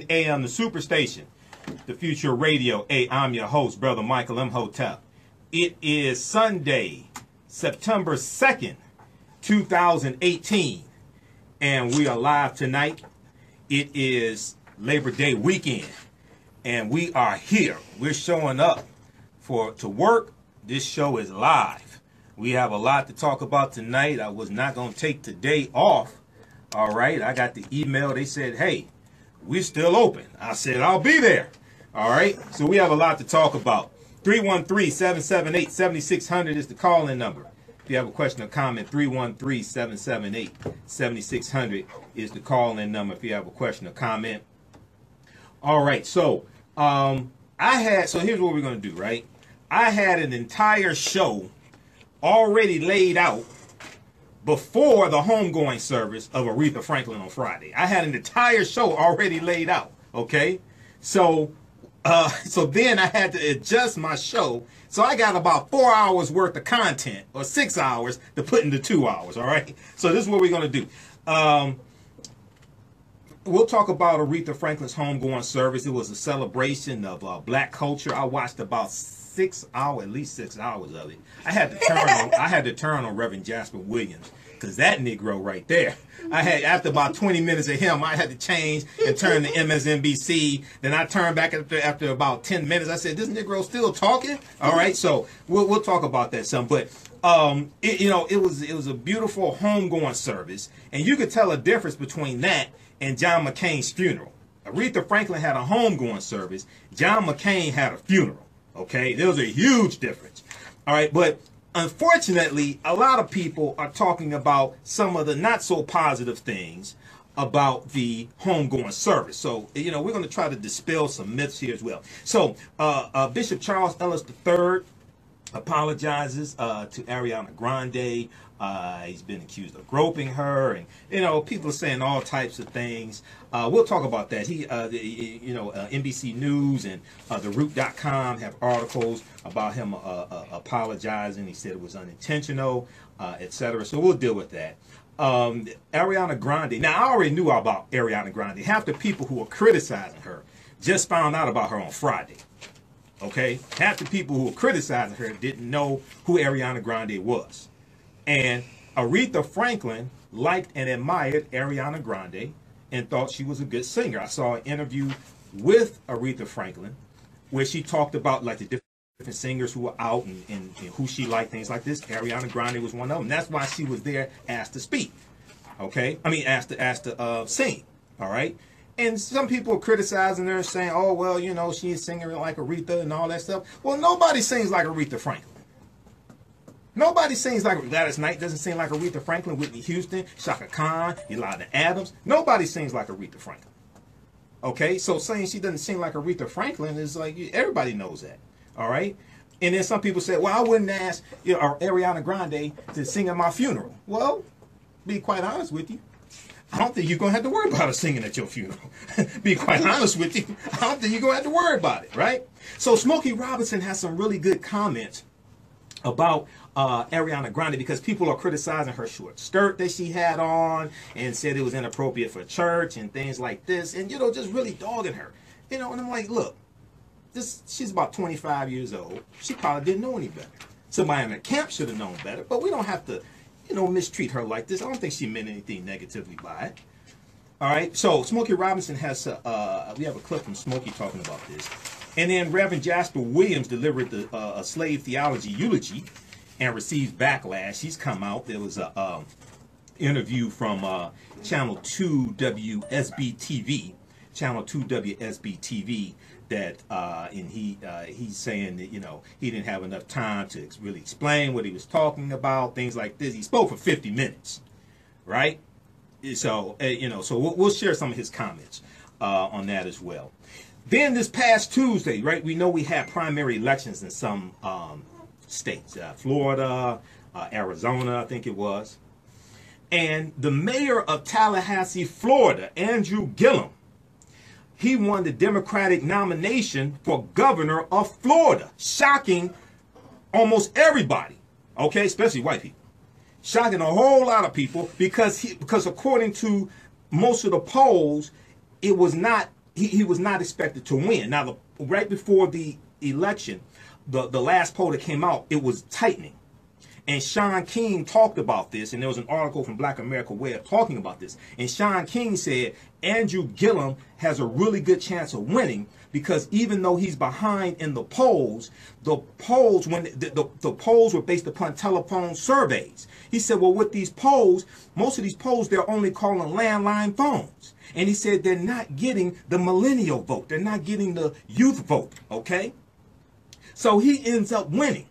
AM Superstation, the future radio. Hey, I'm your host, Brother Michael Imhotep. It is Sunday, September 2nd, 2018, and we are live tonight. It is Labor Day weekend, and we are here. We're showing up to work. This show is live. We have a lot to talk about tonight. I was not going to take today off. All right, I got the email. They said, hey, we're still open. I said, I'll be there. All right, so we have a lot to talk about. 313-778-7600 is the call-in number. If you have a question or comment, 313-778-7600 is the call-in number if you have a question or comment. All right, so so here's what we're going to do, right? I had an entire show already laid out before the homegoing service of Aretha Franklin on Friday. I had an entire show already laid out, okay? So then I had to adjust my show. So I got about 4 hours worth of content, or 6 hours, to put into 2 hours, all right? So this is what we're going to do. We'll talk about Aretha Franklin's homegoing service. It was a celebration of black culture. I watched about at least 6 hours of it. I had to turn on Reverend Jasper Williams, because that Negro right there. After about 20 minutes of him, I had to change and turn to MSNBC. Then I turned back after about 10 minutes. I said, this Negro still talking? All right, so we'll talk about that some. But it was a beautiful homegoing service, and you could tell a difference between that and John McCain's funeral. Aretha Franklin had a homegoing service. John McCain had a funeral. Okay, there was a huge difference. All right, but unfortunately, a lot of people are talking about some of the not so positive things about the homegoing service. So, we're going to try to dispel some myths here as well. So, Bishop Charles Ellis III apologizes to Ariana Grande. He's been accused of groping her, and people are saying all types of things. We'll talk about that. NBC News and TheRoot.com have articles about him apologizing. He said it was unintentional, etc. So we'll deal with that. Ariana Grande. Now, I already knew about Ariana Grande. Half the people who were criticizing her just found out about her on Friday. Okay, half the people who were criticizing her didn't know who Ariana Grande was. And Aretha Franklin liked and admired Ariana Grande and thought she was a good singer. I saw an interview with Aretha Franklin where she talked about like the different singers who were out and who she liked, things like this. Ariana Grande was one of them. That's why she was there asked to speak. Okay, I mean asked to sing. All right. And some people are criticizing her, saying, oh, well, she's singing like Aretha and all that stuff. Well, nobody sings like Aretha Franklin. Nobody sings like Gladys Knight doesn't sing like Aretha Franklin, Whitney Houston, Shaka Khan, Yolanda Adams. Nobody sings like Aretha Franklin. Okay, so saying she doesn't sing like Aretha Franklin is like, everybody knows that. All right? And then some people say, well, I wouldn't ask Ariana Grande to sing at my funeral. Well, be quite honest with you, I don't think you're going to have to worry about her singing at your funeral. Be quite honest with you, I don't think you're going to have to worry about it, right? So Smokey Robinson has some really good comments about Ariana Grande, because people are criticizing her short skirt that she had on and said it was inappropriate for church and things like this, and just really dogging her. And I'm like, look, she's about 25 years old. She probably didn't know any better. Somebody in the camp should have known better, but we don't have to mistreat her like this. I don't think she meant anything negatively by it. All right, so Smokey Robinson has we have a clip from Smokey talking about this. And then Reverend Jasper Williams delivered a Slave Theology Eulogy and received backlash. He's come out. There was a interview from Channel 2 WSB-TV, Channel 2 WSB-TV, that and he's saying that he didn't have enough time to really explain what he was talking about, things like this. He spoke for 50 minutes, right? So so we'll share some of his comments on that as well. Then this past Tuesday, right, we know we had primary elections in some states, Florida, Arizona, I think it was. And the mayor of Tallahassee, Florida, Andrew Gillum, he won the Democratic nomination for governor of Florida, shocking almost everybody, okay, especially white people. Shocking a whole lot of people because according to most of the polls, it was not he was not expected to win. Now, right before the election, the last poll that came out, it was tightening. And Sean King talked about this, and there was an article from Black America Way of talking about this. And Sean King said Andrew Gillum has a really good chance of winning because even though he's behind in the polls when the polls were based upon telephone surveys. He said, well, with these polls, most of these polls, they're only calling landline phones. And he said they're not getting the millennial vote. They're not getting the youth vote, okay? So he ends up winning,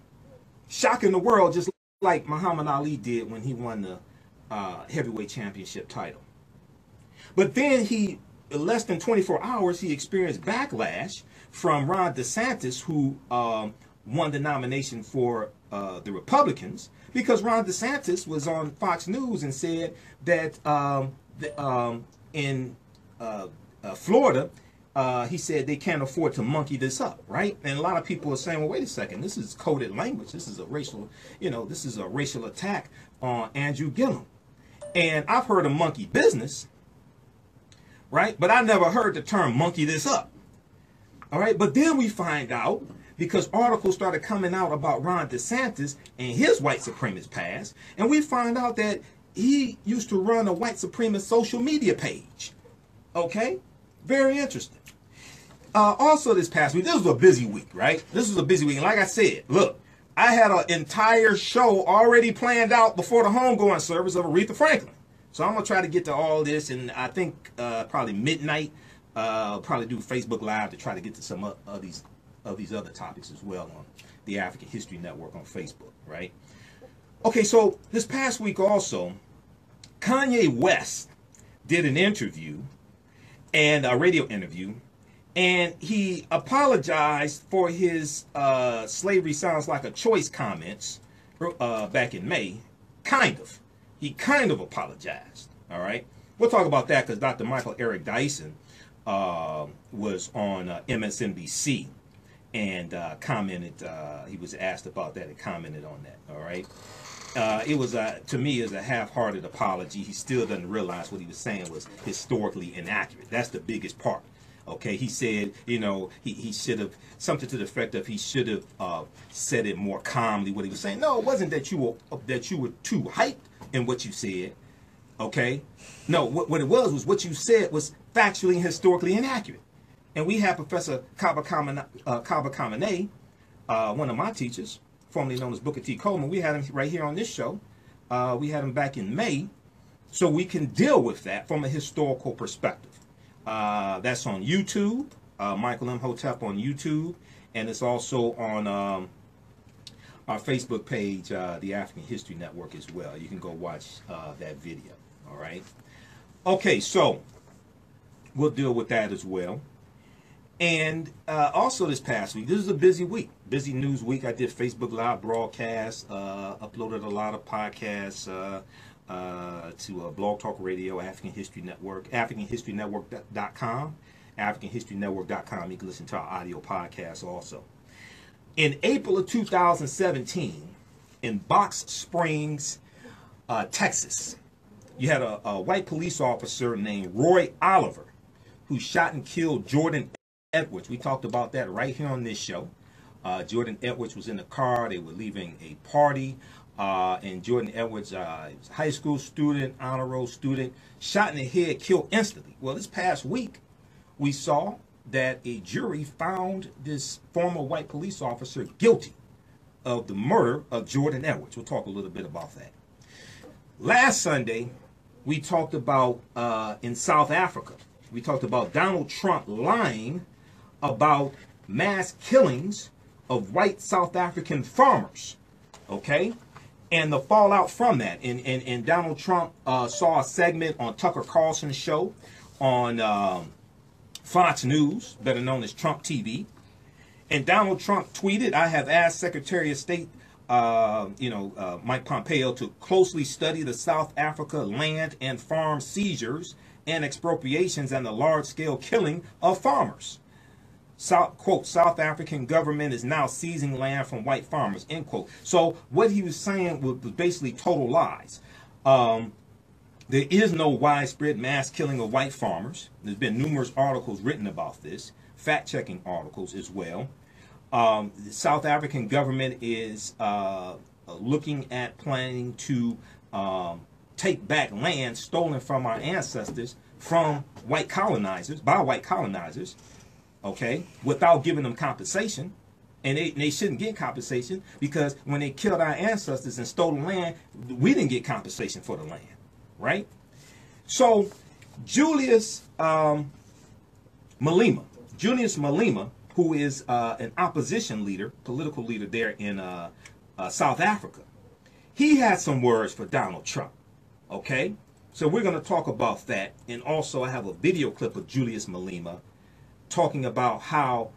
shocking the world just like Muhammad Ali did when he won the heavyweight championship title. But then in less than 24 hours, he experienced backlash from Ron DeSantis, who won the nomination for the Republicans, because Ron DeSantis was on Fox News and said that in Florida, he said they can't afford to monkey this up, right? And a lot of people are saying, well, wait a second, this is coded language. This is a racial, this is a racial attack on Andrew Gillum. And I've heard of monkey business, right? But I never heard the term monkey this up, all right? But then we find out, because articles started coming out about Ron DeSantis and his white supremacist past, and we find out that he used to run a white supremacist social media page, okay? Very interesting. Also this past week, this was a busy week, right? This was a busy week. And like I said, look, I had an entire show already planned out before the homegoing service of Aretha Franklin. So I'm going to try to get to all this, and I think probably midnight, probably do Facebook Live to try to get to some of these other topics as well on the African History Network on Facebook, right? Okay, so this past week also, Kanye West did an interview, and a radio interview, and he apologized for his slavery sounds like a choice comments back in May. He kind of apologized, all right? We'll talk about that because Dr. Michael Eric Dyson was on MSNBC and commented, he was asked about that and commented on that, all right? It was, to me, is a half-hearted apology. He still doesn't realize what he was saying was historically inaccurate. That's the biggest part. Okay, he said, he should have, something to the effect of he should have said it more calmly. What he was saying, no, it wasn't that you were too hyped in what you said. Okay, no, what it was what you said was factually and historically inaccurate. And we have Professor Kaba Kamene, one of my teachers, formerly known as Booker T. Coleman. We had him right here on this show. We had him back in May, so we can deal with that from a historical perspective. That's on YouTube, Michael Imhotep on YouTube, and it's also on our Facebook page, the African History Network as well. You can go watch that video, all right? Okay, so we'll deal with that as well. And also this past week, this is a busy week, busy news week. I did Facebook Live broadcasts, uploaded a lot of podcasts to Blog Talk Radio, African History Network, AfricanHistoryNetwork.com, AfricanHistoryNetwork.com. You can listen to our audio podcasts also. In April of 2017, in Box Springs, Texas, you had a white police officer named Roy Oliver who shot and killed Jordan Edwards. We talked about that right here on this show. Jordan Edwards was in the car. They were leaving a party. And Jordan Edwards, was a high school student, honor roll student, shot in the head, killed instantly. Well, this past week, we saw that a jury found this former white police officer guilty of the murder of Jordan Edwards. We'll talk a little bit about that. Last Sunday, we talked about, in South Africa, we talked about Donald Trump lying about mass killings of white South African farmers, okay? And the fallout from that. And Donald Trump saw a segment on Tucker Carlson's show on Fox News, better known as Trump TV. And Donald Trump tweeted, I have asked Secretary of State, Mike Pompeo to closely study the South Africa land and farm seizures and expropriations and the large-scale killing of farmers. Quote, South African government is now seizing land from white farmers, end quote. So what he was saying was basically total lies. There is no widespread mass killing of white farmers. There's been numerous articles written about this, fact-checking articles as well. The South African government is looking at planning to take back land stolen from our ancestors from white colonizers, by white colonizers, okay, without giving them compensation. And they shouldn't get compensation because when they killed our ancestors and stole the land, we didn't get compensation for the land, right? So Julius Malema, who is an opposition leader, political leader there in South Africa, he had some words for Donald Trump, okay? So we're going to talk about that. And also I have a video clip of Julius Malema talking about how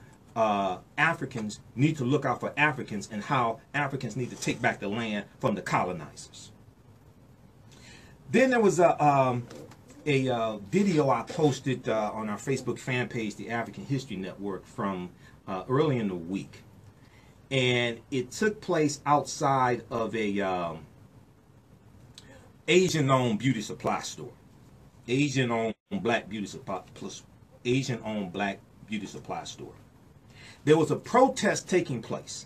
Africans need to look out for Africans and how Africans need to take back the land from the colonizers. Then there was a video I posted on our Facebook fan page, the African History Network, from early in the week. And it took place outside of a Asian-owned beauty supply store. Asian-owned black beauty supply store. There was a protest taking place.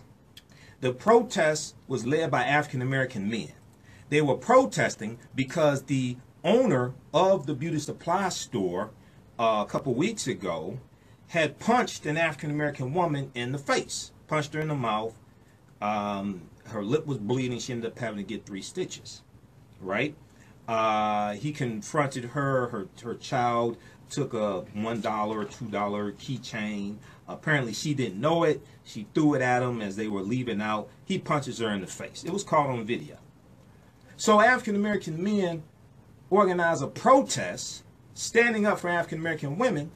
The protest was led by African-American men. They were protesting because the owner of the beauty supply store a couple weeks ago had punched an African-American woman in the face, punched her in the mouth. Her lip was bleeding. She ended up having to get 3 stitches, right? He confronted her child took a $1 or $2 keychain. Apparently she didn't know it. She threw it at him as they were leaving out. He punches her in the face. It was caught on video. So African-American men organize a protest standing up for African-American women.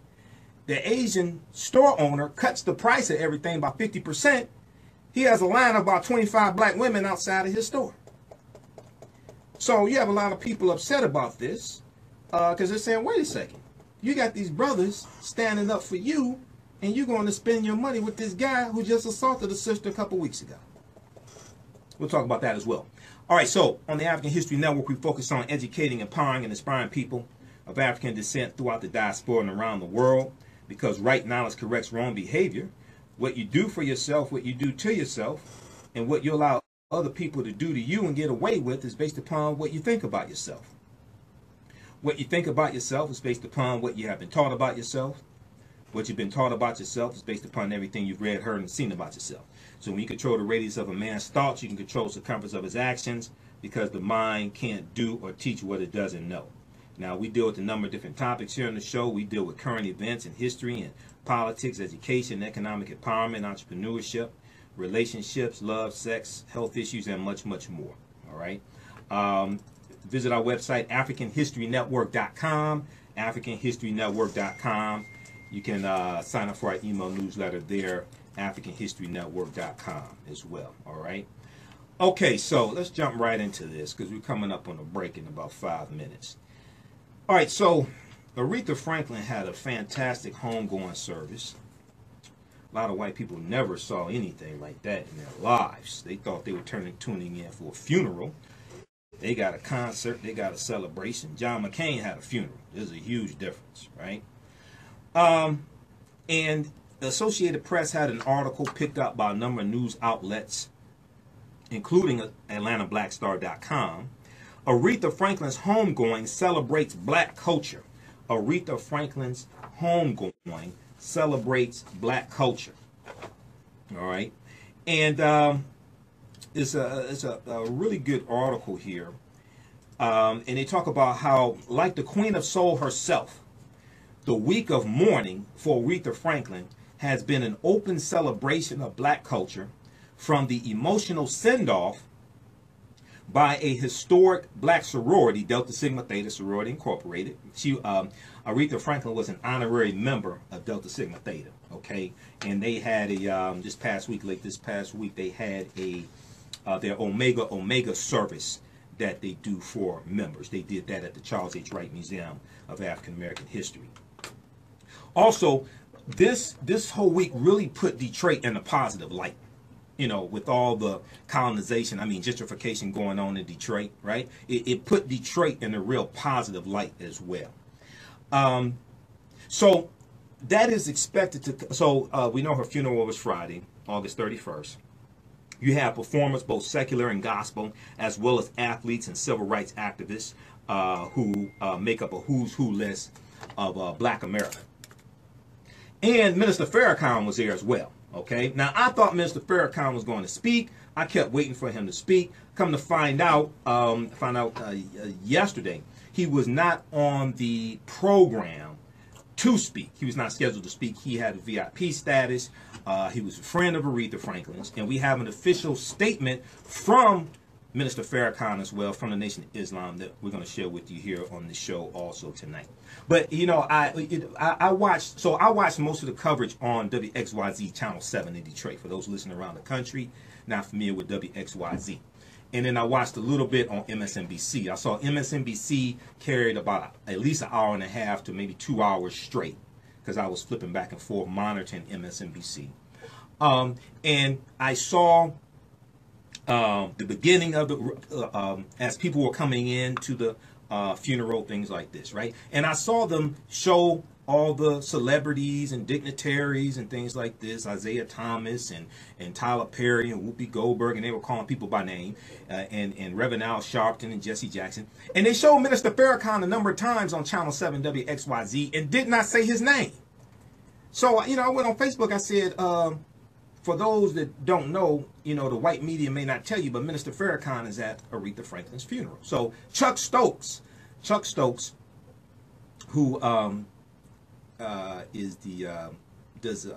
The Asian store owner cuts the price of everything by 50%. He has a line of about 25 black women outside of his store. So you have a lot of people upset about this because they're saying, wait a second. You got these brothers standing up for you, and you're going to spend your money with this guy who just assaulted a sister a couple weeks ago. We'll talk about that as well. All right, so on the African History Network, we focus on educating, empowering, and inspiring people of African descent throughout the diaspora and around the world, because right knowledge corrects wrong behavior. What you do for yourself, what you do to yourself, and what you allow other people to do to you and get away with is based upon what you think about yourself. What you think about yourself is based upon what you have been taught about yourself. What you've been taught about yourself is based upon everything you've read, heard, and seen about yourself. So when you control the radius of a man's thoughts, you can control the circumference of his actions, because the mind can't do or teach what it doesn't know. Now, we deal with a number of different topics here on the show. We deal with current events and history and politics, education, economic empowerment, entrepreneurship, relationships, love, sex, health issues, and much, much more. All right. Visit our website, AfricanHistoryNetwork.com, AfricanHistoryNetwork.com. You can sign up for our email newsletter there, AfricanHistoryNetwork.com as well. All right. Okay, so let's jump right into this because we're coming up on a break in about 5 minutes. All right, so Aretha Franklin had a fantastic homegoing service. A lot of white people never saw anything like that in their lives. They thought they were tuning in for a funeral. They got a concert. They got a celebration. John McCain had a funeral. There's a huge difference, right? And the Associated Press had an article picked up by a number of news outlets, including AtlantaBlackStar.com. Aretha Franklin's homegoing celebrates black culture. Aretha Franklin's homegoing celebrates black culture. All right. And it's a really good article here. And they talk about how, like the Queen of Soul herself, the week of mourning for Aretha Franklin has been an open celebration of black culture, from the emotional send-off by a historic black sorority, Delta Sigma Theta Sorority Incorporated. Aretha Franklin was an honorary member of Delta Sigma Theta, okay? And they had a, late this past week, they had their Omega service that they do for members. They did that at the Charles H. Wright Museum of African American History. Also, this whole week really put Detroit in a positive light. you know, with all the colonization, I mean, gentrification going on in Detroit, right? It put Detroit in a real positive light as well. So that is expected to, so we know her funeral was Friday, August 31st. You have performers, both secular and gospel, as well as athletes and civil rights activists who make up a who's who list of Black America. And Minister Farrakhan was there as well. Okay. Now, I thought Minister Farrakhan was going to speak. I kept waiting for him to speak. Come to find out, yesterday, he was not on the program to speak. He was not scheduled to speak. He had a VIP status. He was a friend of Aretha Franklin's. And we have an official statement from Minister Farrakhan as well, from the Nation of Islam, that we're going to share with you here on the show also tonight. But, you know, I watched most of the coverage on WXYZ Channel 7 in Detroit, for those listening around the country not familiar with WXYZ. And then I watched a little bit on MSNBC. I saw MSNBC carried about at least an hour and a half to maybe 2 hours straight, because I was flipping back and forth monitoring MSNBC. And I saw the beginning of the, as people were coming in to the funeral, things like this, right? And I saw them show all the celebrities and dignitaries and things like this, Isaiah Thomas and Tyler Perry and Whoopi Goldberg, and they were calling people by name, and Reverend Al Sharpton and Jesse Jackson. And they showed Minister Farrakhan a number of times on Channel 7 WXYZ and did not say his name. So, you know, I went on Facebook, I said, for those that don't know, you know, the white media may not tell you, but Minister Farrakhan is at Aretha Franklin's funeral. So Chuck Stokes, who is the does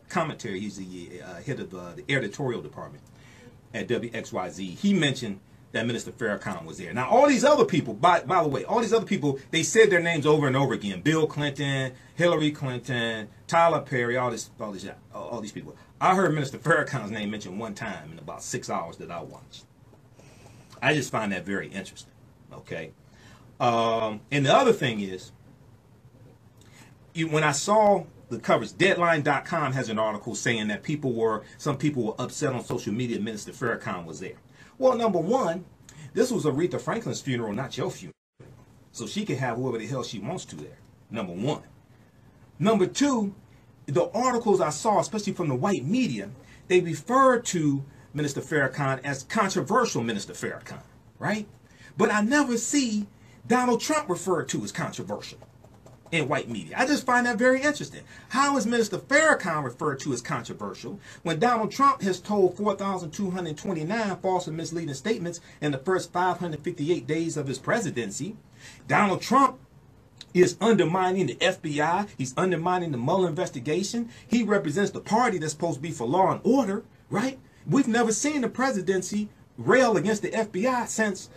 commentary. He's the head of the editorial department at WXYZ. He mentioned that Minister Farrakhan was there. Now, all these other people, by the way, all these other people, they said their names over and over again. Bill Clinton, Hillary Clinton, Tyler Perry, all these people. I heard Minister Farrakhan's name mentioned one time in about 6 hours that I watched. I just find that very interesting. Okay. And the other thing is, when I saw the coverage, Deadline.com has an article saying that some people were upset on social media Minister Farrakhan was there. Well, number one, this was Aretha Franklin's funeral, not your funeral. So she can have whoever the hell she wants to there. Number one. Number two, the articles I saw, especially from the white media, they referred to Minister Farrakhan as controversial Minister Farrakhan, right? But I never see Donald Trump referred to as controversial in white media. I just find that very interesting. How is Minister Farrakhan referred to as controversial when Donald Trump has told 4,229 false and misleading statements in the first 558 days of his presidency? Donald Trump is undermining the FBI. He's undermining the Mueller investigation. He represents the party that's supposed to be for law and order, right? We've never seen the presidency rail against the FBI since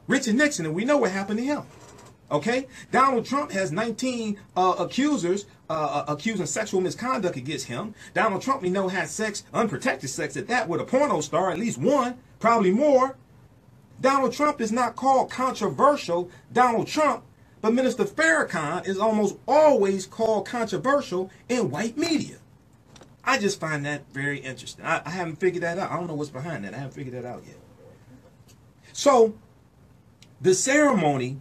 Richard Nixon, and we know what happened to him. Okay, Donald Trump has 19 accusers accusing sexual misconduct against him. Donald Trump, we know, had sex, unprotected sex at that, with a porno star, at least one, probably more. Donald Trump is not called controversial Donald Trump, but Minister Farrakhan is almost always called controversial in white media. I just find that very interesting. I haven't figured that out. I don't know what's behind that. I haven't figured that out yet. So, the ceremony,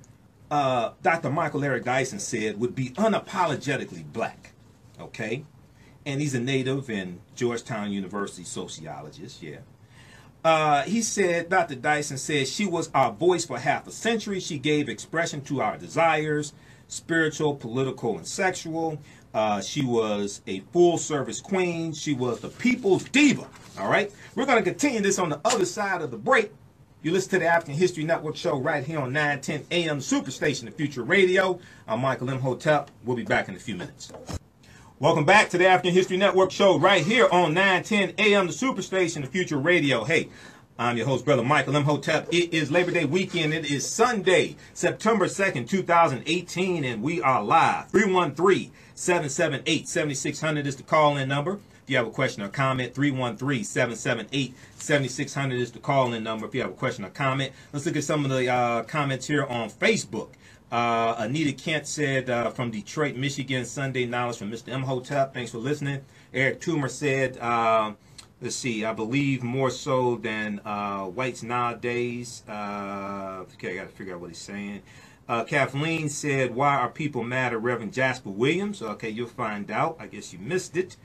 Dr. Michael Eric Dyson said, would be unapologetically black, okay? And he's a native and Georgetown University sociologist, yeah. He said, Dr. Dyson said, she was our voice for half a century. She gave expression to our desires, spiritual, political, and sexual. She was a full-service queen. She was the people's diva, all right? We're going to continue this on the other side of the break. You listen to the African History Network show right here on 910 AM Superstation, the Future Radio. I'm Michael Imhotep. We'll be back in a few minutes. Welcome back to the African History Network show right here on 910 AM the Superstation, the Future Radio. Hey, I'm your host, Brother Michael Imhotep. It is Labor Day weekend. It is Sunday, September 2nd, 2018, and we are live. 313-778-7600 is the call-in number. If you have a question or comment, 313-778-7600 is the call-in number. If you have a question or comment, let's look at some of the comments here on Facebook. Anita Kent said, from Detroit, Michigan, Sunday knowledge from Mr. Imhotep. Thanks for listening. Eric Toomer said, let's see, I believe more so than whites nowadays. Okay, I got to figure out what he's saying. Kathleen said, why are people mad at Reverend Jasper Williams? Okay, you'll find out. I guess you missed it.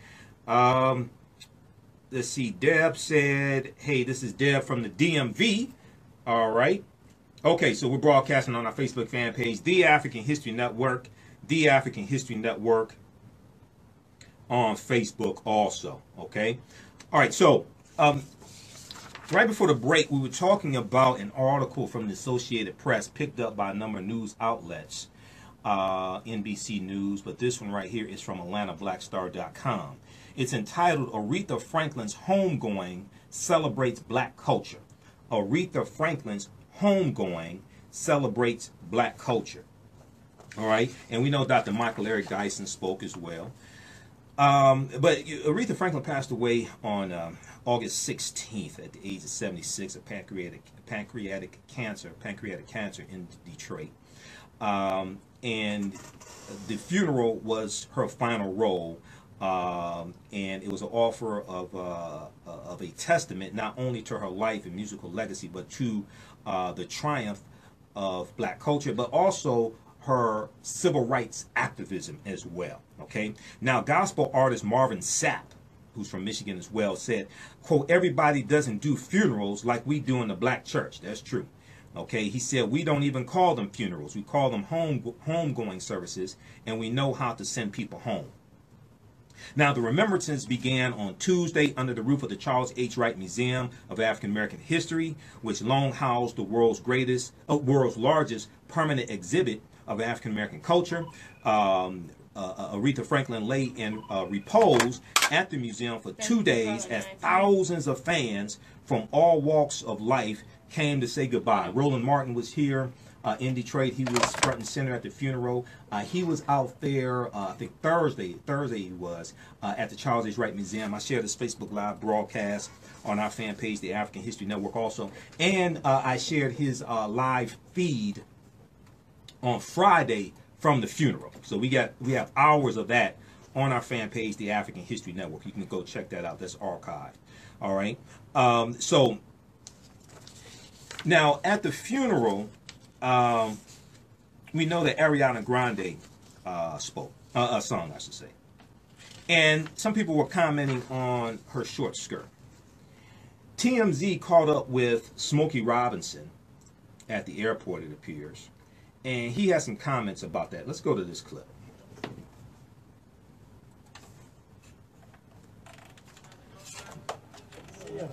Let's see, Deb said, hey, this is Deb from the DMV. All right. Okay, so we're broadcasting on our Facebook fan page, The African History Network, The African History Network on Facebook also. Okay. All right, so right before the break, we were talking about an article from the Associated Press picked up by a number of news outlets, NBC News, but this one right here is from AtlantaBlackStar.com. It's entitled, Aretha Franklin's Homegoing Celebrates Black Culture. Aretha Franklin's Homegoing Celebrates Black Culture. All right, and we know Dr. Michael Eric Dyson spoke as well. But Aretha Franklin passed away on August 16th at the age of 76 of pancreatic cancer in Detroit. And the funeral was her final role, and it was an offer of a testament not only to her life and musical legacy, but to the triumph of black culture, but also her civil rights activism as well. Okay. Now, gospel artist Marvin Sapp, who's from Michigan as well, said, quote, everybody doesn't do funerals like we do in the black church. That's true. Okay. He said, we don't even call them funerals. We call them homegoing services, and we know how to send people home. Now, the remembrances began on Tuesday under the roof of the Charles H. Wright Museum of African American History, which long housed the world's largest permanent exhibit of African American culture. Aretha Franklin lay in repose at the museum for 2 days as thousands of fans from all walks of life came to say goodbye. Roland Martin was here in Detroit. He was front and center at the funeral. He was out there, I think Thursday he was, at the Charles H. Wright Museum. I shared this Facebook Live broadcast on our fan page, the African History Network also. And I shared his live feed on Friday from the funeral. So we have hours of that on our fan page, the African History Network. You can go check that out. That's archived. All right. So now at the funeral, we know that Ariana Grande sung, I should say. And some people were commenting on her short skirt. TMZ caught up with Smokey Robinson at the airport, it appears. And he has some comments about that. Let's go to this clip. Yeah.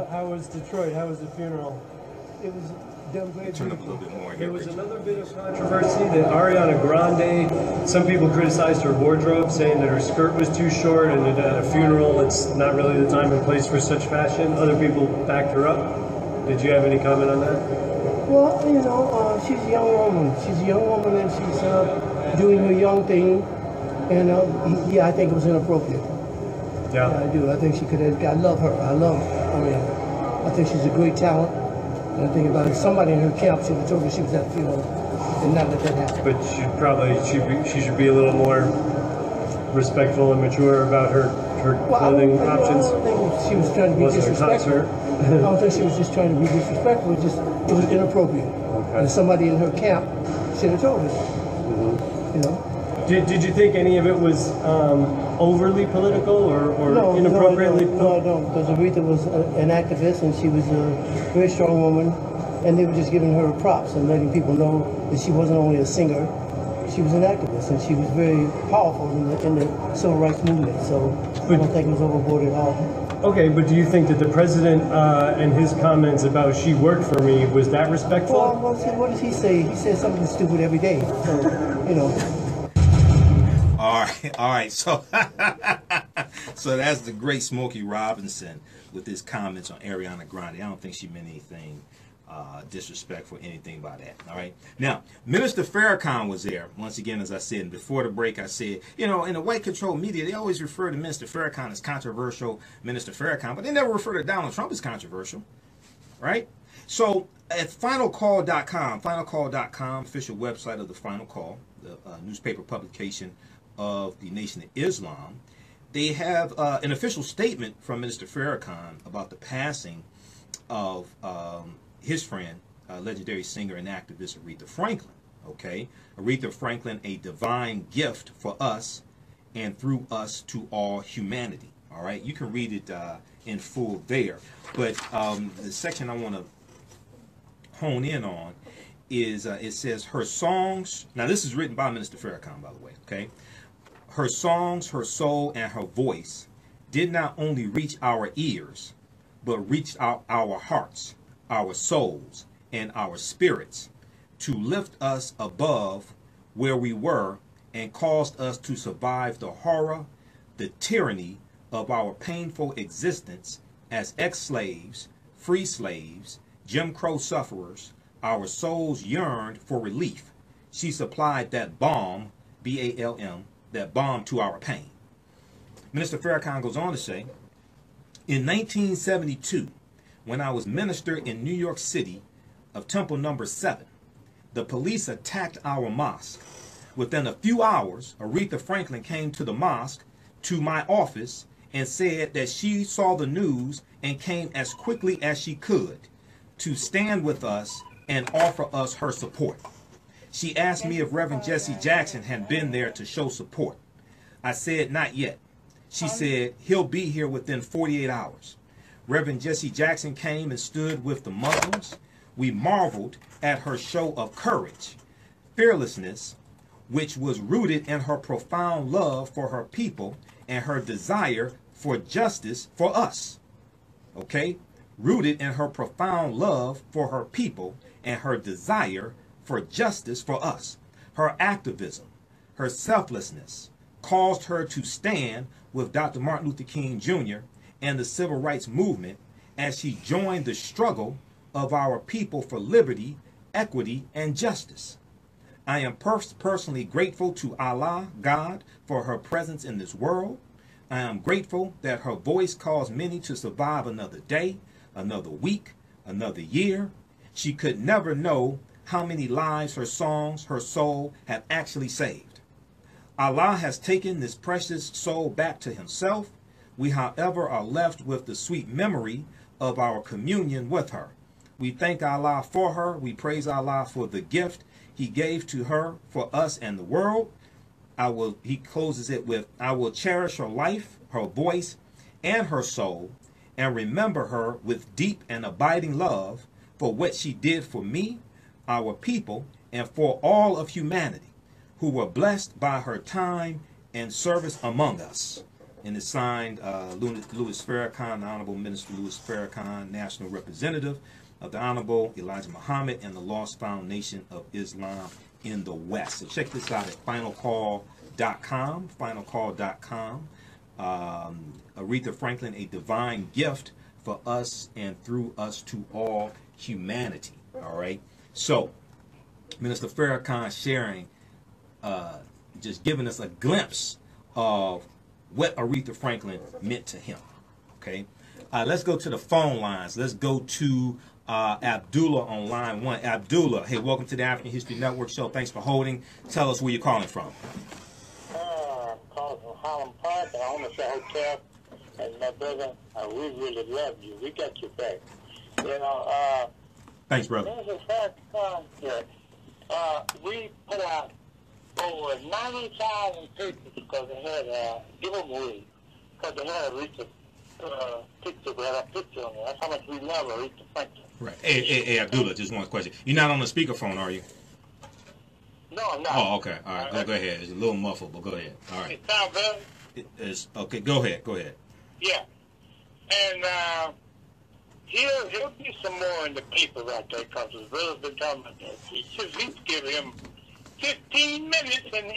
How was Detroit? How was the funeral? It was done very Turn up a little bit more here. There was another bit of controversy that Ariana Grande, some people criticized her wardrobe, saying that her skirt was too short and that at a funeral it's not really the time and place for such fashion. Other people backed her up. Did you have any comment on that? Well, you know, she's a young woman. She's a young woman and she's doing her young thing. And yeah, I think it was inappropriate. Yeah. I do. I think she could have, I love her. I love Ariana. I think she's a great talent. And I think about it, somebody in her camp should have told her she was at the funeral and not let that happen. But she should be a little more respectful and mature about her clothing options. I don't think she was trying to be disrespectful. I don't think she was just trying to be disrespectful. It was inappropriate. Okay. And somebody in her camp should have told her. Mm-hmm. You know. Did you think any of it was overly political or inappropriately? No, because Aretha was an activist and she was a very strong woman, and they were just giving her props and letting people know that she wasn't only a singer, she was an activist, and she was very powerful in the civil rights movement. So I don't think it was overboard at all. Okay, but do you think that the president and his comments about "she worked for me" was that respectful? Well, what does he say? He says something stupid every day. So, you know. All right. So, so that's the great Smokey Robinson with his comments on Ariana Grande. I don't think she meant anything disrespectful, anything by that. All right. Now, Minister Farrakhan was there once again, as I said. And before the break, I said, you know, in the white controlled media, they always refer to Minister Farrakhan as controversial, Minister Farrakhan, but they never refer to Donald Trump as controversial, right? So at finalcall.com, official website of the Final Call, the newspaper publication of the Nation of Islam, they have an official statement from Minister Farrakhan about the passing of his friend, legendary singer and activist Aretha Franklin. Okay, Aretha Franklin, a divine gift for us and through us to all humanity. All right, you can read it in full there. But the section I want to hone in on is it says her songs. Now this is written by Minister Farrakhan, by the way. Okay, her songs, her soul, and her voice did not only reach our ears, but reached our hearts, our souls, and our spirits to lift us above where we were and caused us to survive the horror, the tyranny of our painful existence as ex-slaves, free slaves, Jim Crow sufferers. Our souls yearned for relief. She supplied that balm, B-A-L-M, that balm to our pain. Minister Farrakhan goes on to say, in 1972, when I was minister in New York City of Temple number 7, the police attacked our mosque. Within a few hours, Aretha Franklin came to the mosque, to my office, and said that she saw the news and came as quickly as she could to stand with us and offer us her support. She asked me if Reverend Jesse Jackson had been there to show support. I said not yet. She said he'll be here within 48 hours. Reverend Jesse Jackson came and stood with the Muslims. We marveled at her show of courage, fearlessness, which was rooted in her profound love for her people and her desire for justice for us. Okay? Rooted in her profound love for her people and her desire for justice for us. Her activism, her selflessness, caused her to stand with Dr. Martin Luther King Jr. and the civil rights movement as she joined the struggle of our people for liberty, equity, and justice. I am personally grateful to Allah, God, for her presence in this world. I am grateful that her voice caused many to survive another day, another week, another year. She could never know how many lives her songs, her soul have actually saved. Allah has taken this precious soul back to himself. We, however, are left with the sweet memory of our communion with her. We thank Allah for her. We praise Allah for the gift he gave to her for us and the world. He closes it with, I will cherish her life, her voice, and her soul, and remember her with deep and abiding love for what she did for me, our people, and for all of humanity who were blessed by her time and service among us. And it's signed Louis Farrakhan, the Honorable Minister Louis Farrakhan, National Representative of the Honorable Elijah Muhammad and the Lost Foundation of Islam in the West. So check this out at finalcall.com, finalcall.com. Aretha Franklin, a divine gift for us and through us to all humanity. All right. So Minister Farrakhan sharing, just giving us a glimpse of what Aretha Franklin meant to him. Okay. Let's go to the phone lines. Let's go to Abdullah on line 1. Abdullah, hey, welcome to the African History Network show. Thanks for holding. Tell us where you're calling from. I'm calling from Holland Park, and I want to say hotel. And my brother, we really love you. We got your back. You know, thanks, brother. We put out over 90,000 pictures because they had a giveaway. Because they had a recent picture, we had a picture on there. That's how much we love Aretha Franklin. Right. Hey, Abdullah, just one question. You're not on the speakerphone, are you? No, I'm not. Oh, okay. All right. Go ahead. It's a little muffled, but go ahead. All right. It sounds better? It's okay. Go ahead. Yeah. And he'll be some more in the paper right there because his brother's been talking about that. He should at least give him 15 minutes and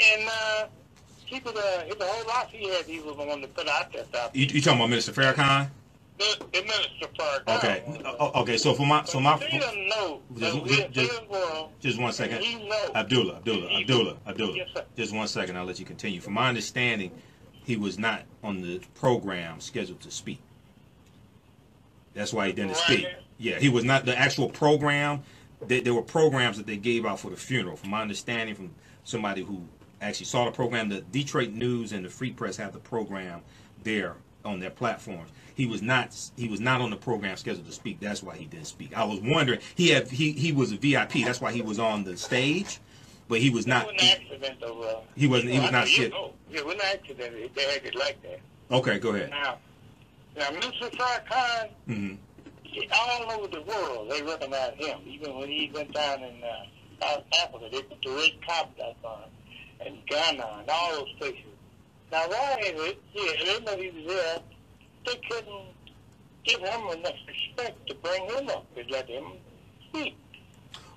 he could, the whole lot he had, he was the one to put out that stuff. You talking about Minister Farrakhan? The Minister Farrakhan. Okay. Okay. So for my he doesn't know. Just one second. Abdullah. Yes, sir. Just 1 second. I'll let you continue. From my understanding, he was not on the program scheduled to speak. That's why he didn't speak. Yeah, he was not the actual program. There were programs that they gave out for the funeral. From my understanding, from somebody who actually saw the program. The Detroit News and the Free Press have the program there on their platforms. He was not on the program scheduled to speak. That's why he didn't speak. I was wondering, he was a VIP. That's why he was on the stage, but he was not. It was an accident, though. He wasn't. He was not shit. Yeah, it was an accident. They had it like that. Okay, go ahead. Now Mr. Farrakhan, all over the world, they recognize him. Even when he went down in South Africa, they put the red carpet on him, and Ghana, and all those places. Now, why is it? Yeah, they know he was there. They couldn't give him enough respect to bring him up and let him speak.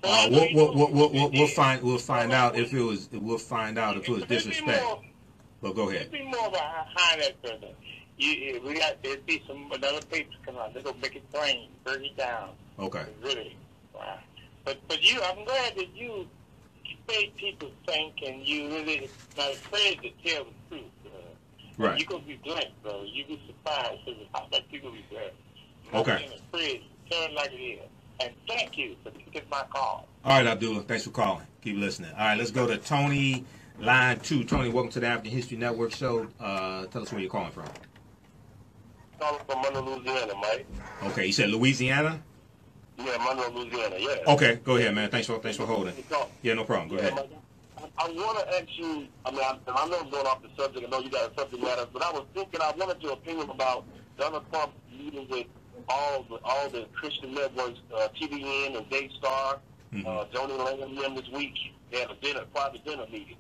We'll find out if it was. We'll find out if it was disrespect. Well, go ahead. It'd be more of a highlight further. We got there'd be some another papers come out. They're gonna make it plain, break it down. Okay. Really, wow. But I'm glad that you made people think, and you really not afraid to tell the truth. Right. You're gonna be blessed, bro. You be surprised how much you're gonna be blessed. Okay. Afraid, tell it like it is. And thank you for taking my call. All right, Abdullah. Thanks for calling. Keep listening. All right, let's go to Tony, line 2. Tony, welcome to the African History Network show. Tell us where you're calling from. Calling from Monroe, Louisiana, Mike. Okay, you said Louisiana? Yeah, Monroe, Louisiana. Yeah. Okay, go ahead, man. Thanks for holding. Yeah, no problem. Go ahead. I want to ask you, I know I'm going off the subject, I know you got a subject matter, but I was thinking, I wanted your opinion about Donald Trump meeting with all the Christian networks, TVN and Daystar, Joni Langham this week. They had a private dinner meeting.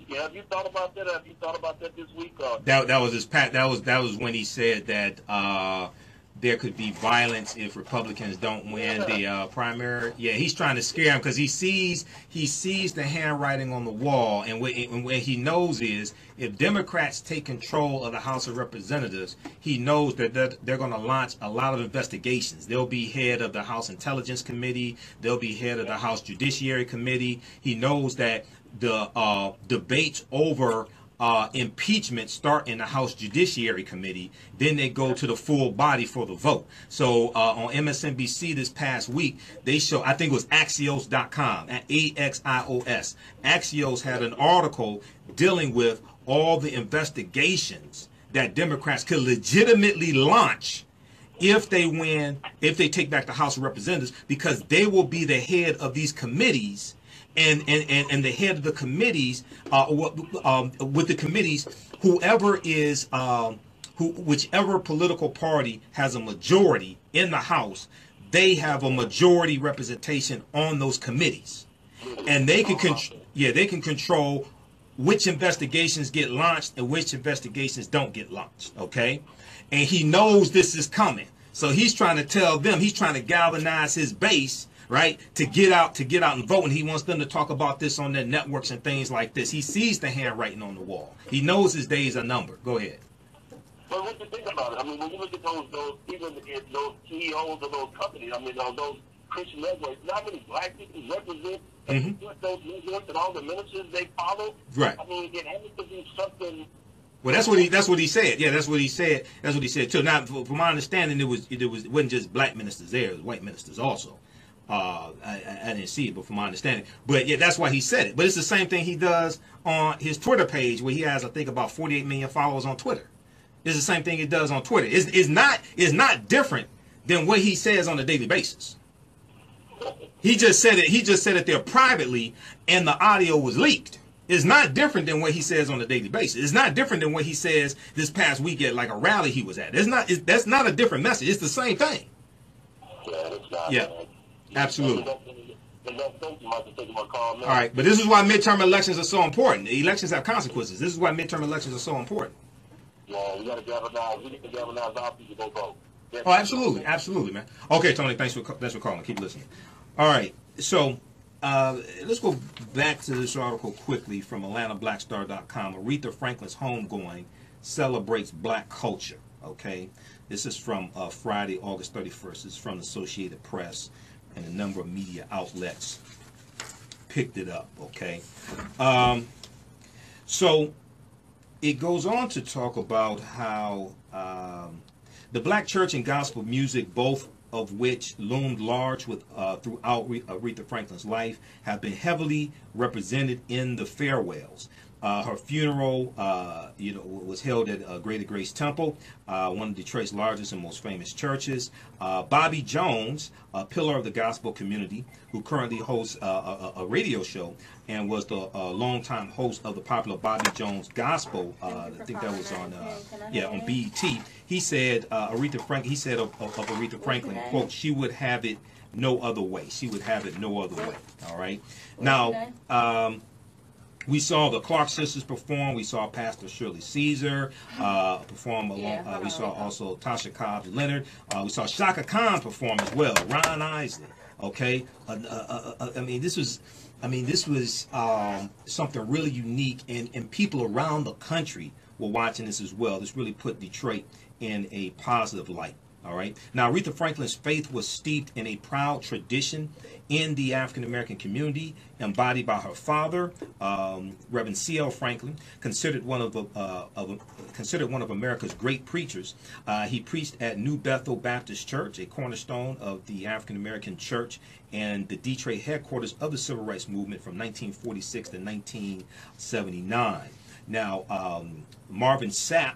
Yeah, have you thought about that? Have you thought about that this week? That was when he said that there could be violence if Republicans don't win the primary. Yeah, he's trying to scare him because he sees the handwriting on the wall, and what he knows is if Democrats take control of the House of Representatives, he knows that they're going to launch a lot of investigations. They'll be head of the House Intelligence Committee. They'll be head of the House Judiciary Committee. He knows that the debates over impeachment start in the House Judiciary Committee, then they go to the full body for the vote. So on MSNBC this past week, they show, I think it was Axios.com, AXIOS. Axios had an article dealing with all the investigations that Democrats could legitimately launch if they win, if they take back the House of Representatives, because they will be the head of these committees. And the head of the committees, with the committees, whoever is, whichever political party has a majority in the House, they have a majority representation on those committees, and they can control which investigations get launched and which investigations don't get launched. Okay, and he knows this is coming, so he's trying to tell them, he's trying to galvanize his base, right, to get out and vote, and he wants them to talk about this on their networks and things like this. He sees the handwriting on the wall. He knows his days are numbered. Go ahead. Well, what do you think about it? I mean, when you look at those even those CEOs of those companies, I mean, those Christian networks, not many black people represent those networks and all the ministers they follow. Right. I mean, it has to be something. Well, that's what he said. Yeah, that's what he said. That's what he said too. Now, from my understanding, it wasn't just black ministers there; it was white ministers also. I didn't see it, but from my understanding. But yeah, that's why he said it. But it's the same thing he does on his Twitter page, where he has, I think, about 48 million followers on Twitter. It's the same thing he does on Twitter. It's not different than what he says on a daily basis. He just said it. He just said it there privately, and the audio was leaked. It's not different than what he says on a daily basis. It's not different than what he says this past week at like a rally he was at. That's not a different message. It's the same thing. Yeah, it's not. Yeah. Absolutely. All right, but this is why midterm elections are so important. Elections have consequences. This is why midterm elections are so important. Yeah, we got to galvanize our people to vote. Oh, absolutely, man. Okay, Tony, thanks for calling. Keep listening. All right, so let's go back to this article quickly from AtlantaBlackStar.com. Aretha Franklin's Homegoing celebrates black culture. Okay, this is from Friday, August 31st. This is from the Associated Press. And a number of media outlets picked it up, okay? So it goes on to talk about how the black church and gospel music, both of which loomed large throughout Aretha Franklin's life, have been heavily represented in the farewells. Her funeral, was held at Greater Grace Temple, one of Detroit's largest and most famous churches. Bobby Jones, a pillar of the gospel community, who currently hosts a radio show and was the longtime host of the popular Bobby Jones Gospel. I think that was on BET. He said Aretha Franklin, quote, "She would have it no other way. She would have it no other way." All right. Now, we saw the Clark sisters perform. We saw Pastor Shirley Caesar perform along. We saw also Tasha Cobbs Leonard. We saw Shaka Khan perform as well. Ron Isley. Okay. This was something really unique, and people around the country were watching this as well. This really put Detroit in a positive light. All right. Now, Aretha Franklin's faith was steeped in a proud tradition in the African American community, embodied by her father, Reverend C.L. Franklin, considered one of America's great preachers. He preached at New Bethel Baptist Church, a cornerstone of the African American church and the Detroit headquarters of the Civil Rights Movement from 1946 to 1979. Now, Marvin Sapp,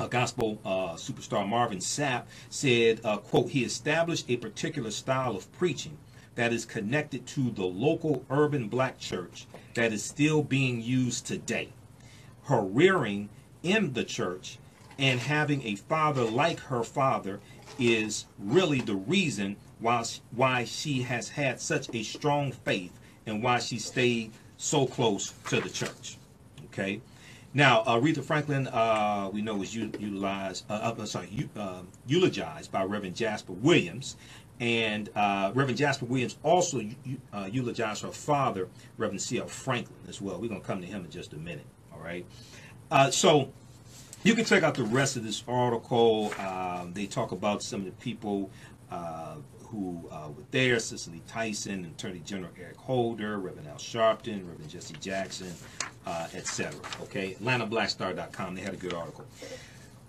gospel superstar Marvin Sapp, said, quote, "He established a particular style of preaching that is connected to the local urban black church that is still being used today. Her rearing in the church and having a father like her father is really the reason why she has had such a strong faith and why she stayed so close to the church." Okay. Now, Aretha Franklin, we know, was eulogized by Reverend Jasper Williams, and Reverend Jasper Williams also eulogized her father, Reverend C.L. Franklin, as well. We're going to come to him in just a minute, all right? So you can check out the rest of this article. They talk about some of the people who were there: Cicely Tyson, Attorney General Eric Holder, Reverend Al Sharpton, Reverend Jesse Jackson, etc. Okay, AtlantaBlackStar.com, they had a good article.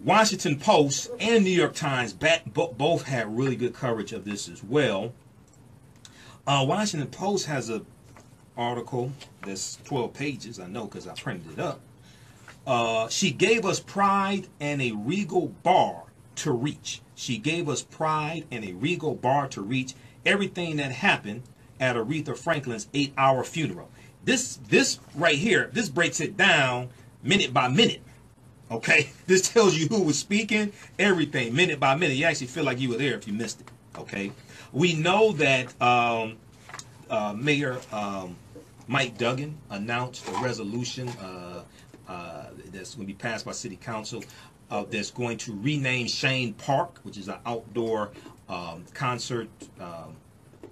Washington Post and New York Times both had really good coverage of this as well. Washington Post has an article that's 12 pages, I know because I printed it up. She gave us pride and a regal bar to reach. She gave us pride and a regal bar to reach. Everything that happened at Aretha Franklin's 8-hour funeral. This right here, this breaks it down minute by minute. Okay, this tells you who was speaking, everything, minute by minute. You actually feel like you were there if you missed it. Okay, we know that Mayor Mike Duggan announced a resolution that's going to be passed by City Council that's going to rename Shane Park, which is an outdoor concert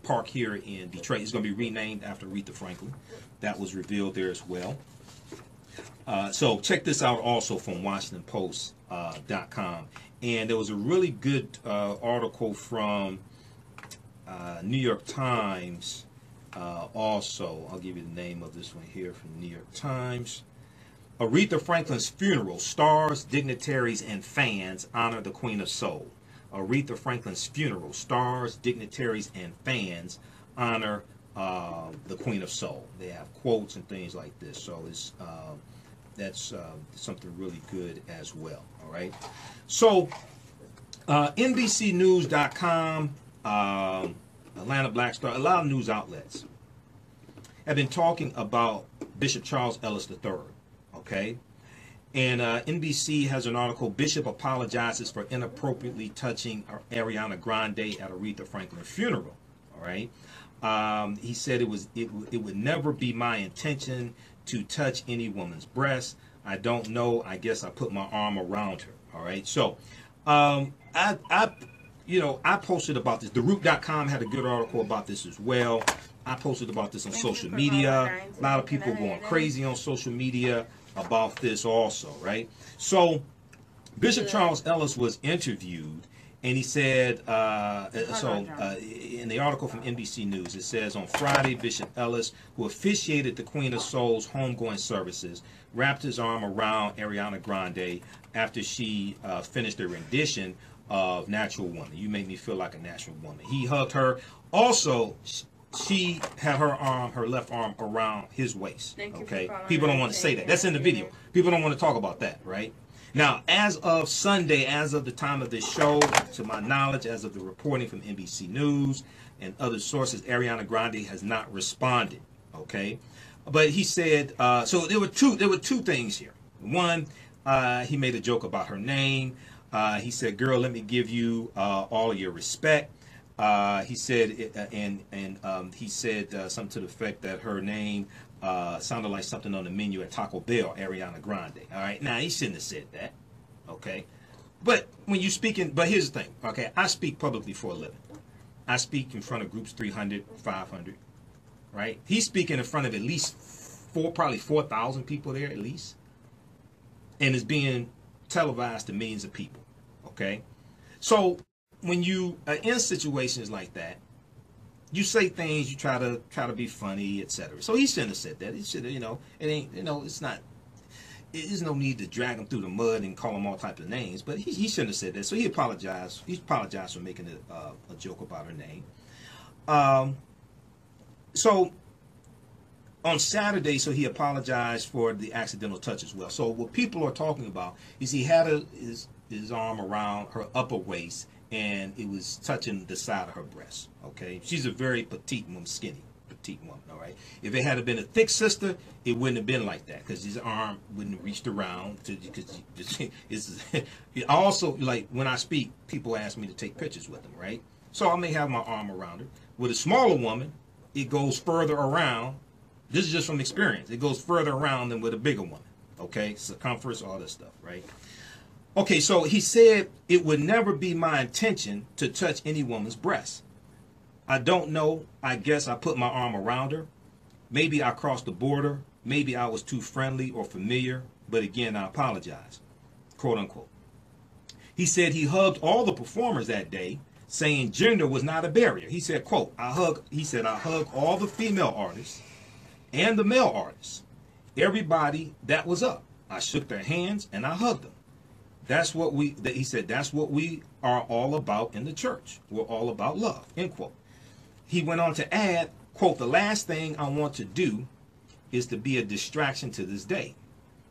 park here in Detroit. It's going to be renamed after Aretha Franklin. That was revealed there as well. So check this out also from WashingtonPost.com. And there was a really good article from New York Times also. I'll give you the name of this one here from the New York Times. Aretha Franklin's funeral. Stars, dignitaries, and fans honor the Queen of Soul. Aretha Franklin's funeral. Stars, dignitaries, and fans honor the Queen of Soul. They have quotes and things like this. So it's that's something really good as well. All right. So NBCNews.com, Atlanta Black Star, a lot of news outlets have been talking about Bishop Charles Ellis III. Okay. And NBC has an article, Bishop apologizes for inappropriately touching Ariana Grande at Aretha Franklin funeral. All right. He said it would never be my intention to touch any woman's breast. I don't know. I guess I put my arm around her. All right. So I posted about this. TheRoot.com had a good article about this as well. I posted about this on social media. A lot of people going crazy on social media about this also, right? So Bishop Charles Ellis was interviewed, and he said, in the article from NBC News, it says, on Friday, Bishop Ellis, who officiated the Queen of Soul's homegoing services, wrapped his arm around Ariana Grande after she finished a rendition of Natural Woman. You Make Me Feel Like a Natural Woman. He hugged her. Also, she had her left arm around his waist. Thank you Okay, for people don't want to say that. That's in the video. People don't want to talk about that, right? Now, as of Sunday, as of the time of this show, to my knowledge, as of the reporting from NBC News and other sources, Ariana Grande has not responded. Okay, but he said so. There were two things here. One, he made a joke about her name. He said, "Girl, let me give you all of your respect." He said, he said something to the effect that her name sounded like something on the menu at Taco Bell, Ariana Grande. All right, now he shouldn't have said that. Okay, but when you speaking, but here's the thing. Okay, I speak publicly for a living. I speak in front of groups 300, 500. Right? He's speaking in front of at least probably 4,000 people there at least, and it's being televised to millions of people. Okay, so when you are in situations like that, you say things, you try to be funny, etc. So he shouldn't have said that. He should have, it ain't, it's not. There's no need to drag him through the mud and call him all types of names. But he shouldn't have said that. So he apologized. He apologized for making a joke about her name. So on Saturday, so he apologized for the accidental touch as well. So what people are talking about is he had his arm around her upper waist, and it was touching the side of her breast. Okay, she's a very petite woman, skinny petite woman. All right, if it had been a thick sister, it wouldn't have been like that because his arm wouldn't have reached around. Because it also, like when I speak, people ask me to take pictures with them, right? So I may have my arm around her. With a smaller woman, it goes further around. This is just from experience. It goes further around than with a bigger woman. Okay, circumference, all this stuff, right? Okay, so he said, it would never be my intention to touch any woman's breast. I don't know. I guess I put my arm around her. Maybe I crossed the border. Maybe I was too friendly or familiar. But again, I apologize, quote unquote. He said he hugged all the performers that day, saying gender was not a barrier. He said, quote, I hug all the female artists and the male artists. Everybody that was up. I shook their hands and I hugged them. That's what he said, that's what we are all about in the church. We're all about love, end quote. He went on to add, quote, the last thing I want to do is to be a distraction to this day.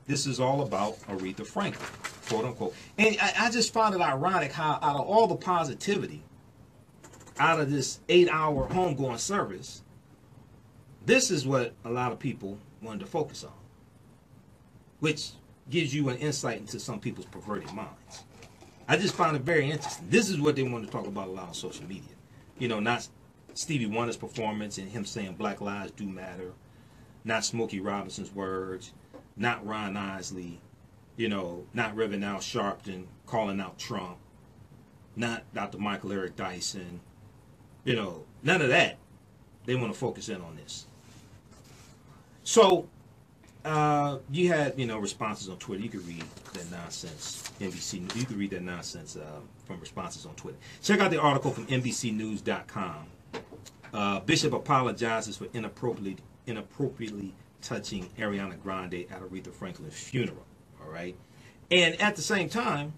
This is all about Aretha Franklin, quote unquote. And I just found it ironic how out of all the positivity out of this 8-hour homegoing service, this is what a lot of people wanted to focus on, which gives you an insight into some people's perverted minds. I just found it very interesting. This is what they want to talk about a lot on social media. Not Stevie Wonder's performance and him saying Black Lives Do Matter, not Smokey Robinson's words, not Ron Isley, not Reverend Al Sharpton calling out Trump, not Dr. Michael Eric Dyson, none of that. They want to focus in on this. So you had, responses on Twitter. You could read that nonsense. NBC. You could read that nonsense from responses on Twitter. Check out the article from NBCNews.com. Bishop apologizes for inappropriately touching Ariana Grande at Aretha Franklin's funeral. All right, and at the same time,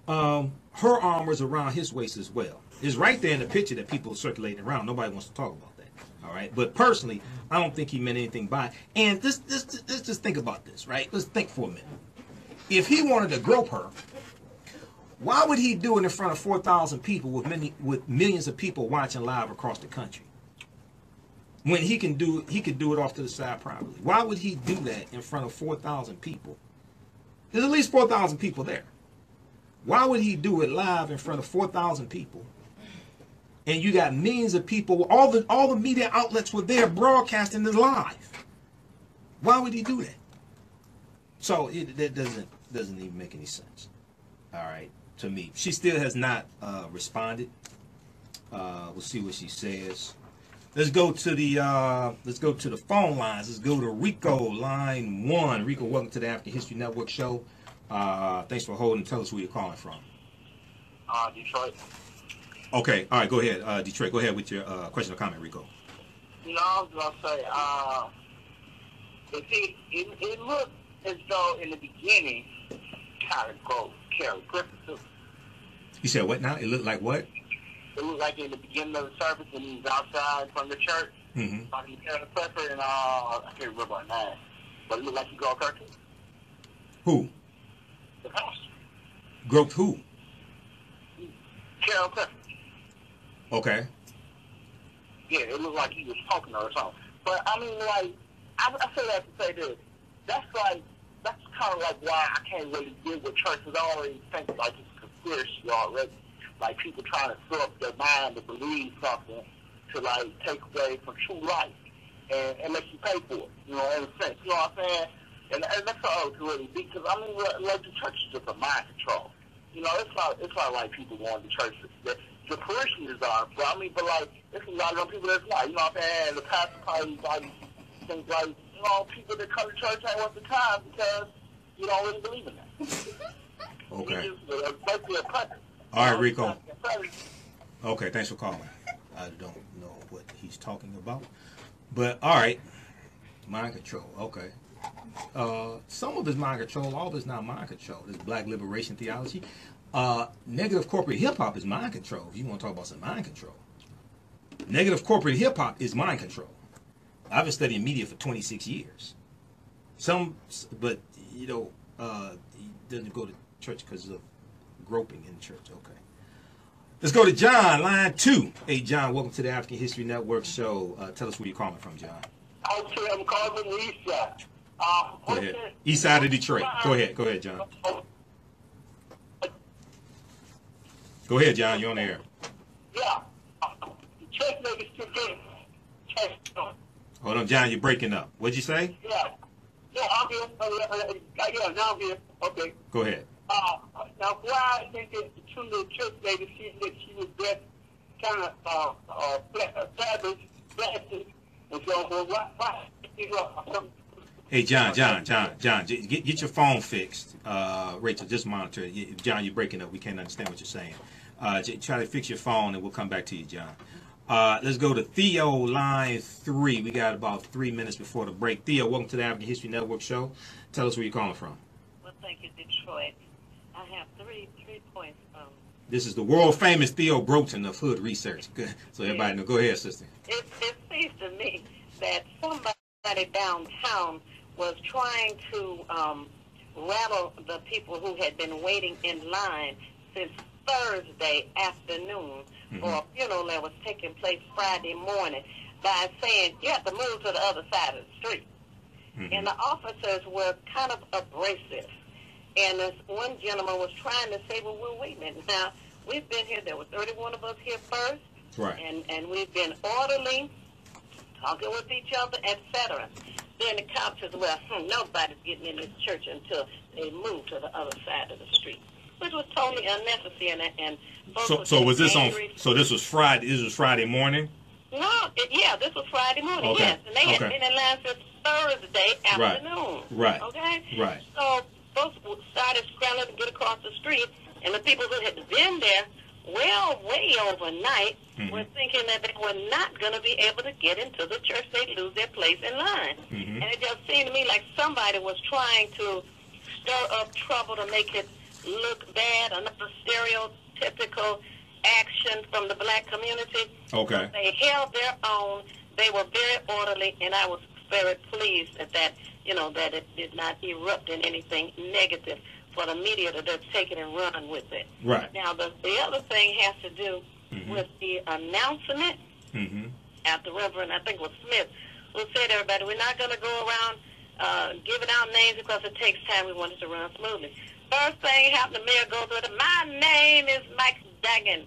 her arm was around his waist as well. It's right there in the picture that people are circulating around. Nobody wants to talk about that. All right, but personally, I don't think he meant anything by it. And let's just think about this, right? Let's think for a minute. If he wanted to grope her, why would he do it in front of 4,000 people with millions of people watching live across the country? When he could do it off to the side privately. Why would he do that in front of 4,000 people? There's at least 4,000 people there. Why would he do it live in front of 4,000 people? And you got millions of people, all the media outlets were there broadcasting this live. Why would he do that? So that doesn't even make any sense. All right, to me, she still has not responded. We'll see what she says. Let's go to the phone lines. Let's go to Rico, line 1. Rico, welcome to the African History Network show. Thanks for holding. Tell us who you're calling from. Detroit. Okay, all right, go ahead, Detroit. Go ahead with your question or comment, Rico. I was gonna say, it looked as though in the beginning, Carrie Griffith. You said what now? It looked like what? it looked like in the beginning of the service when he was outside from the church, talking to Karen Pepper and I can't remember her name, but it looked like he groped her too. Who? The pastor. Groped who? Karen Pepper. Okay. Yeah, it looked like he was talking to her or something. But I mean, like, I say that to say this. That's kind of like why I can't really deal with churches. I already think like it's a conspiracy already. Like people trying to fill up their mind to believe something to like take away from true life and make you pay for it. You know, in a sense. You know what I'm saying? And that's all it's really be. Because I mean, like the church is just a mind control. You know, it's not like people going to church. The parishioners are, but I mean, but like, there's a lot of people that's not. You know what I'm saying? The pastor probably like things like, you know, people that come to church ain't worth the time because you don't really believe in that. Okay. Basically a puppet. All right, Rico. Okay, thanks for calling. I don't know what he's talking about, but all right, mind control. Okay. Some of it's mind control, all of it's not mind control. It's black liberation theology. Negative corporate hip-hop is mind control, if you want to talk about some mind control. Negative corporate hip-hop is mind control. I've been studying media for 26 years. But, you know, he doesn't go to church because of groping in church. Okay. Let's go to John, line 2. Hey, John, welcome to the African History Network show. Tell us where you're calling from, John. Okay, I'm calling from the east side. Go ahead. East side of Detroit. Go ahead, John. Go ahead, John. You're on the air. Yeah. Church niggas still getting church. Hold on, John. You're breaking up. What'd you say? Yeah. Yeah, I'm here. Yeah, now I'm here. Okay. Go ahead. Now, why I think that the two little church ladies, she was that kind of established, blasted, and so forth. Why? Hey, John, get your phone fixed. Rachel, just monitor it. John, you're breaking up. We can't understand what you're saying. Try to fix your phone, and we'll come back to you, John. Let's go to Theo, line 3. We got about 3 minutes before the break. Theo, welcome to the African History Network show. Tell us where you're calling from. Well, thank you, Detroit. I have three points. This is the world-famous Theo Broten of Hood Research. Good. So everybody know. Go ahead, sister. It seems to me that somebody downtown was trying to rattle the people who had been waiting in line since Thursday afternoon for a funeral that was taking place Friday morning by saying, you have to move to the other side of the street. And the officers were kind of abrasive. And this one gentleman was trying to say, well, we're waiting. Now, we've been here. There were 31 of us here first. Right. And we've been orderly, talking with each other, etc. Then the cop says, well, nobody's getting in this church until they move to the other side of the street, which was totally unnecessary. And so was this angry. So this was Friday. This was Friday morning. No, this was Friday morning. Okay. Yes, and they had been in line since Thursday afternoon. Right. Okay. Right. So folks started scrambling to get across the street, and the people who had been there way overnight were thinking that they were not going to be able to get into the church. They'd lose their place in line. And it just seemed to me like somebody was trying to stir up trouble to make it look bad, another stereotypical action from the black community. Okay. So they held their own. They were very orderly, and I was very pleased at that, that it did not erupt in anything negative for the media to just take it and run with it. Right. Now, the other thing has to do with the announcement after Reverend, I think it was Smith, who said to everybody, we're not going to go around giving out names because it takes time. We want it to run smoothly. First thing happened, the mayor goes with it, my name is Mike Dagan,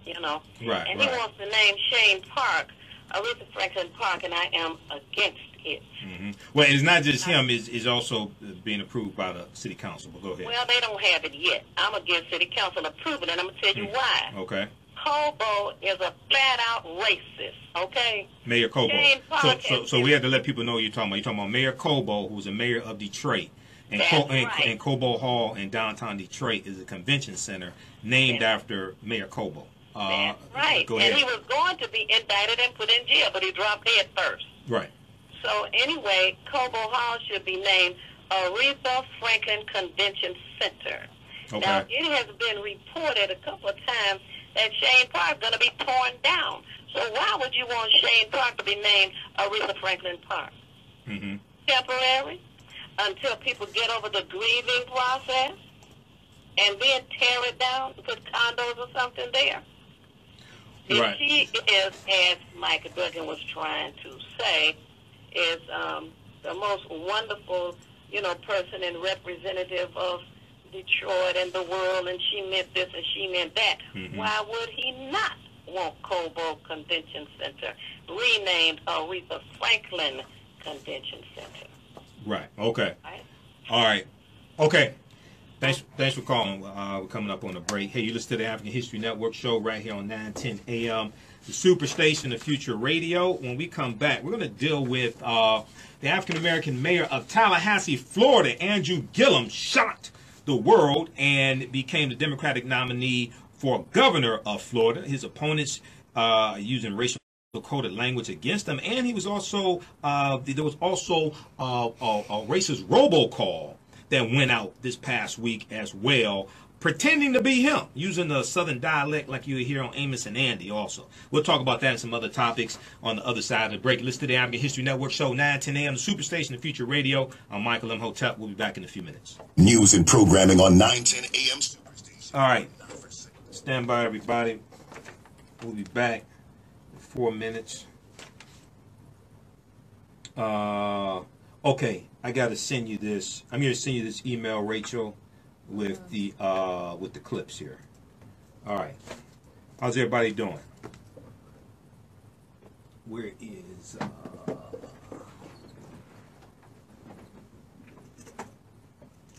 Right, and he wants to name Shane Park, Aretha Franklin Park, and I am against it. Well, it's not just him, it's also being approved by the city council, but go ahead. Well, they don't have it yet. I'm against city council approving it, and I'm going to tell you why. Okay. Cobo is a flat-out racist, okay? Mayor Cobo. Shane Park So we have to let people know you're talking about Mayor Cobo, who's a mayor of Detroit. And, and Cobo Hall in downtown Detroit is a convention center named after Mayor Cobo. That's right. Go ahead. And he was going to be indicted and put in jail, but he dropped dead first. Right. So anyway, Cobo Hall should be named Aretha Franklin Convention Center. Okay. Now, it has been reported a couple of times at Shane Park going to be torn down. So why would you want Shane Park to be named Aretha Franklin Park? Mm-hmm. Temporary, until people get over the grieving process, and then tear it down, put condos or something there. Right. If she is, as Michael Duggan was trying to say, is the most wonderful, person and representative of Detroit and the world, and she meant this and she meant that, why would he not want Cobo Convention Center renamed Aretha Franklin Convention Center? Right. Okay. Right? All right. Okay. Thanks for calling. We're coming up on a break. Hey, you listen to the African History Network show right here on 910 AM, the Superstation of Future Radio. When we come back, we're going to deal with the African-American mayor of Tallahassee, Florida, Andrew Gillum, shocked the world and became the Democratic nominee for governor of Florida. His opponents using racial coded language against him, and he was also there was also a racist robocall that went out this past week as well, pretending to be him, using the southern dialect like you hear on Amos and Andy also. We'll talk about that and some other topics on the other side of the break. Listen to the African History Network show, 910 AM, the Superstation of Future Radio. I'm Michael Imhotep. We'll be back in a few minutes. News and programming on 910 AM Superstation. All right. Stand by, everybody. We'll be back in 4 minutes. Okay, I gotta send you this. I'm gonna send you this email, Rachel, with the clips here. All right, how's everybody doing? Where is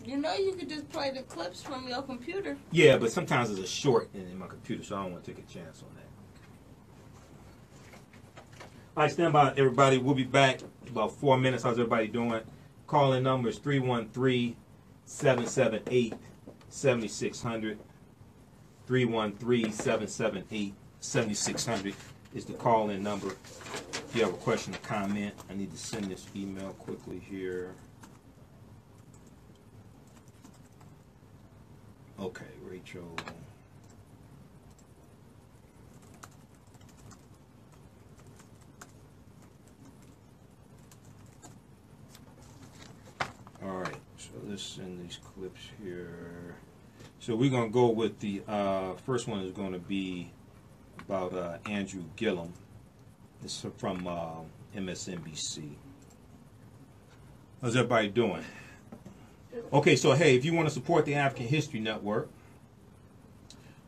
You could just play the clips from your computer. Yeah, but sometimes there's a short in my computer, so I don't want to take a chance on that. All right, stand by, everybody. We'll be back in about 4 minutes. How's everybody doing? Call-in number is 313-778-7600. 313-778-7600 is the call-in number. If you have a question or comment, I need to send this email quickly here. Okay, Rachel. All right, so let's send these clips here. So we're going to go with the first one is going to be about Andrew Gillum. This is from MSNBC. How's everybody doing? Okay, so hey, if you want to support the African History Network,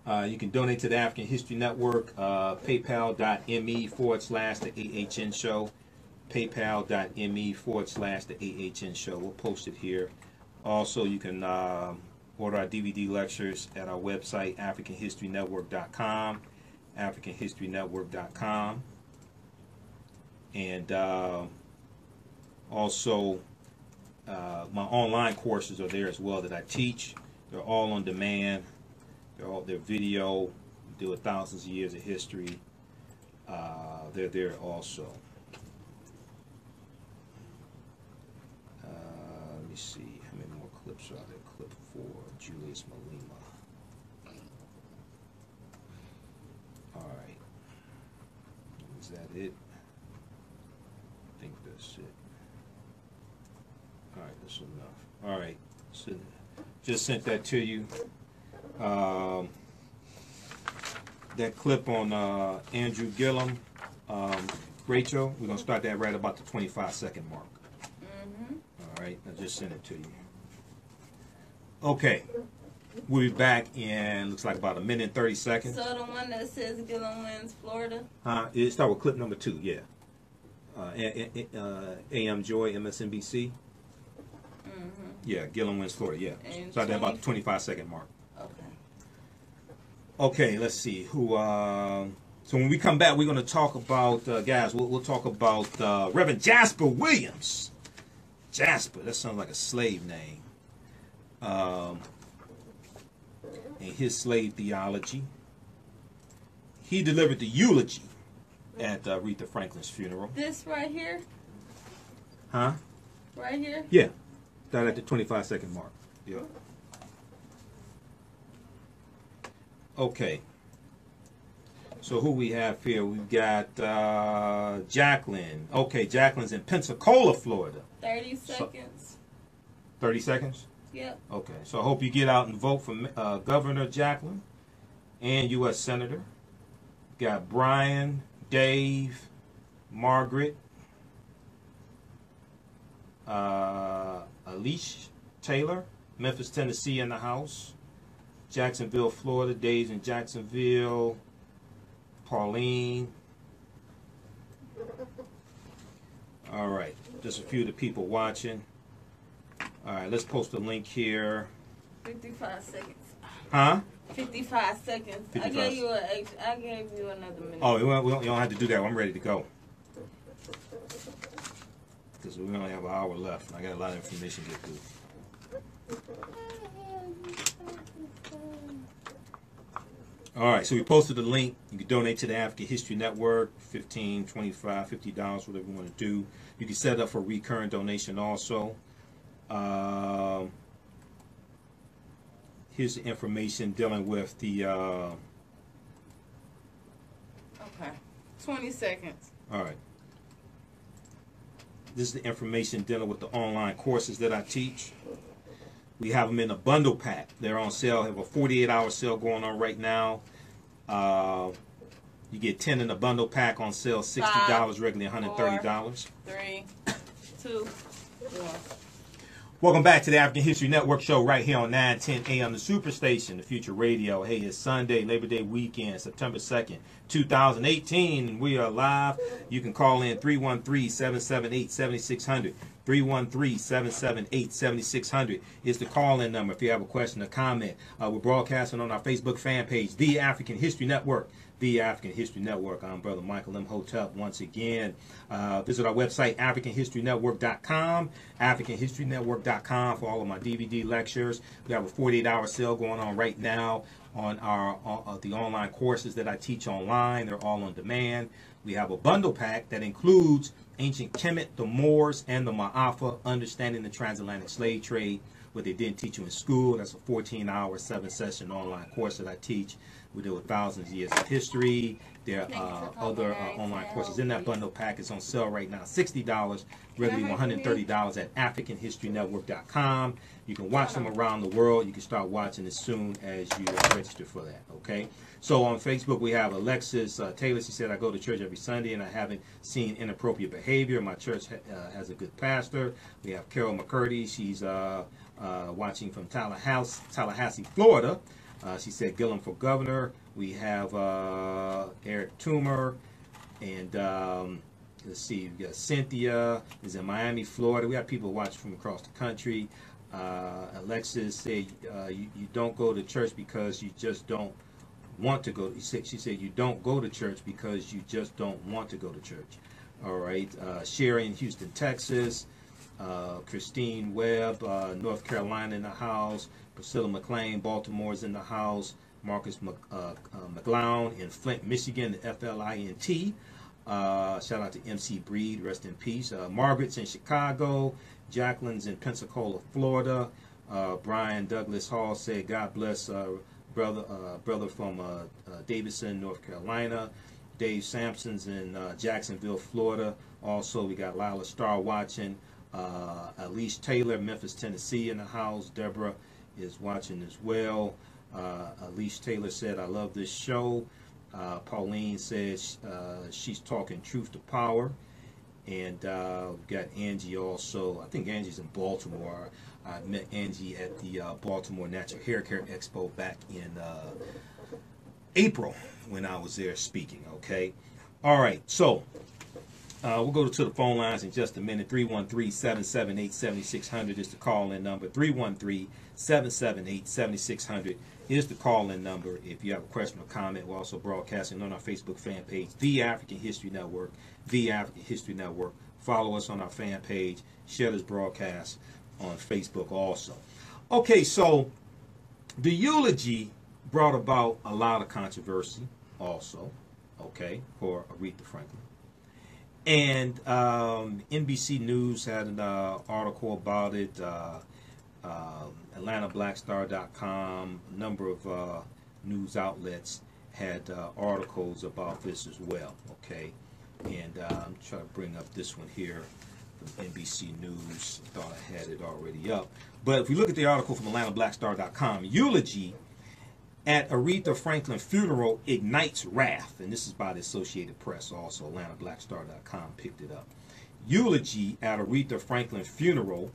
you can donate to the African History Network, paypal.me/the AHN show, paypal.me/the AHN show. We'll post it here. Also, you can order our DVD lectures at our website, africanhistorynetwork.com, africanhistorynetwork.com. And also, my online courses are there as well that I teach. They're all on demand. They're video. Deal with thousands of years of history. They're there also. Let me see how many more clips are there. Clip 4, Julius Malema. All right. Is that it? I think that's it. All right, that's enough. All right, so just sent that to you. That clip on Andrew Gillum, Rachel, we're going to start that right about the 25-second mark. All right, I just sent it to you. Okay, we'll be back in, looks like about a minute and 30 seconds. So the one that says Gillum wins Florida? It start with clip number 2, yeah. AM Joy, MSNBC. Yeah, Gillum wins Florida, yeah. Start at about the 25-second mark. Okay, let's see who. So when we come back, we're going to talk about guys. We'll talk about Reverend Jasper Williams. Jasper, that sounds like a slave name. And his slave theology. He delivered the eulogy at Aretha Franklin's funeral. This right here? Huh? Right here? Yeah. Start at the 25-second mark. Yeah. Okay. So who we have here? We've got Jacqueline. Okay, Jacqueline's in Pensacola, Florida. 30 seconds. 30 seconds? Yep. Okay, so I hope you get out and vote for Governor Jacqueline and U.S. Senator. Got Brian, Dave, Margaret, Alicia Taylor, Memphis, Tennessee in the house. Jacksonville, Florida. Dave's in Jacksonville. Pauline. All right, just a few of the people watching. All right, let's post a link here. 55 seconds. Huh? 55 seconds. 55. I gave you another minute. Oh, you don't have to do that. I'm ready to go. Because we only have an hour left. I got a lot of information to get through. All right, so we posted the link. You can donate to the African History Network, $15, $25, $50, whatever you want to do. You can set it up for recurring donation also. Here's the information dealing with the... Okay. 20 seconds. All right. This is the information dealing with the online courses that I teach. We have them in a bundle pack. They're on sale. I have a 48-hour sale going on right now. You get 10 in a bundle pack on sale, $60, regularly $130. 3, 2, 1. Welcome back to the African History Network show right here on 910 AM the Superstation, the Future Radio. Hey, it's Sunday, Labor Day weekend, September 2nd, 2018, and we are live. You can call in 313-778-7600. 313-778-7600 is the call-in number if you have a question or comment. We're broadcasting on our Facebook fan page, The African History Network. The African History Network. I'm Brother Michael Imhotep once again. Visit our website, AfricanHistoryNetwork.com. AfricanHistoryNetwork.com for all of my DVD lectures. We have a 48-hour sale going on right now on our the online courses that I teach online. They're all on demand. We have a bundle pack that includes Ancient Kemet, the Moors, and the Ma'afa, Understanding the Transatlantic Slave Trade, what they didn't teach you in school. That's a 14-hour, 7-session online course that I teach. We deal with thousands of years of history. There are other online courses in that bundle pack. It's on sale right now, $60, regularly $130 at AfricanHistoryNetwork.com. You can watch them around the world. You can start watching as soon as you register for that, okay? So on Facebook, we have Alexis Taylor. She said, I go to church every Sunday and I haven't seen inappropriate behavior. My church has a good pastor. We have Carol McCurdy. She's watching from Tallahassee, Florida. She said, Gillum for governor. We have Eric Toomer. And let's see, we got Cynthia is in Miami, Florida. We have people watching from across the country. Alexis said, you don't go to church because you just don't want to go. She said, you don't go to church because you just don't want to go to church. All right. Sherry in Houston, Texas. Christine Webb, North Carolina in the house. Priscilla McLean, Baltimore's in the house. Marcus McGlown in Flint, Michigan, the FLINT. Shout out to MC Breed, rest in peace. Margaret's in Chicago. Jacqueline's in Pensacola, Florida. Brian Douglas Hall said, God bless brother from Davidson, North Carolina. Dave Sampson's in Jacksonville, Florida. Also, we got Lila Starr watching. Alicia Taylor, Memphis, Tennessee in the house. Deborah is watching as well. Alicia Taylor said, I love this show. Pauline says she's talking truth to power. And we've got Angie also. I think Angie's in Baltimore. I met Angie at the Baltimore Natural Hair Care Expo back in April when I was there speaking, okay? All right, so we'll go to the phone lines in just a minute. 313-778-7600 is the call-in number. 313-778-7600 is the call-in number. If you have a question or comment, we're also broadcasting on our Facebook fan page, The African History Network, The African History Network. Follow us on our fan page. Share this broadcast on Facebook also. Okay, so the eulogy brought about a lot of controversy also, okay, for Aretha Franklin. And NBC News had an article about it, AtlantaBlackStar.com, a number of news outlets had articles about this as well, okay? And I'm trying to bring up this one here from NBC News. Thought I had it already up. But if we look at the article from AtlantaBlackStar.com, eulogy at Aretha Franklin funeral ignites wrath. And this is by the Associated Press also. AtlantaBlackStar.com picked it up. Eulogy at Aretha Franklin funeral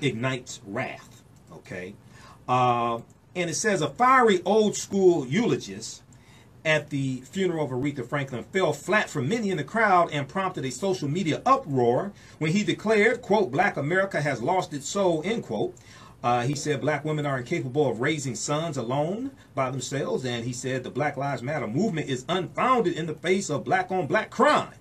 ignites wrath, okay? And it says a fiery old school eulogist at the funeral of Aretha Franklin fell flat for many in the crowd and prompted a social media uproar when he declared, quote, "Black America has lost its soul," end quote. He said black women are incapable of raising sons alone by themselves. And he said the Black Lives Matter movement is unfounded in the face of black-on-black crime.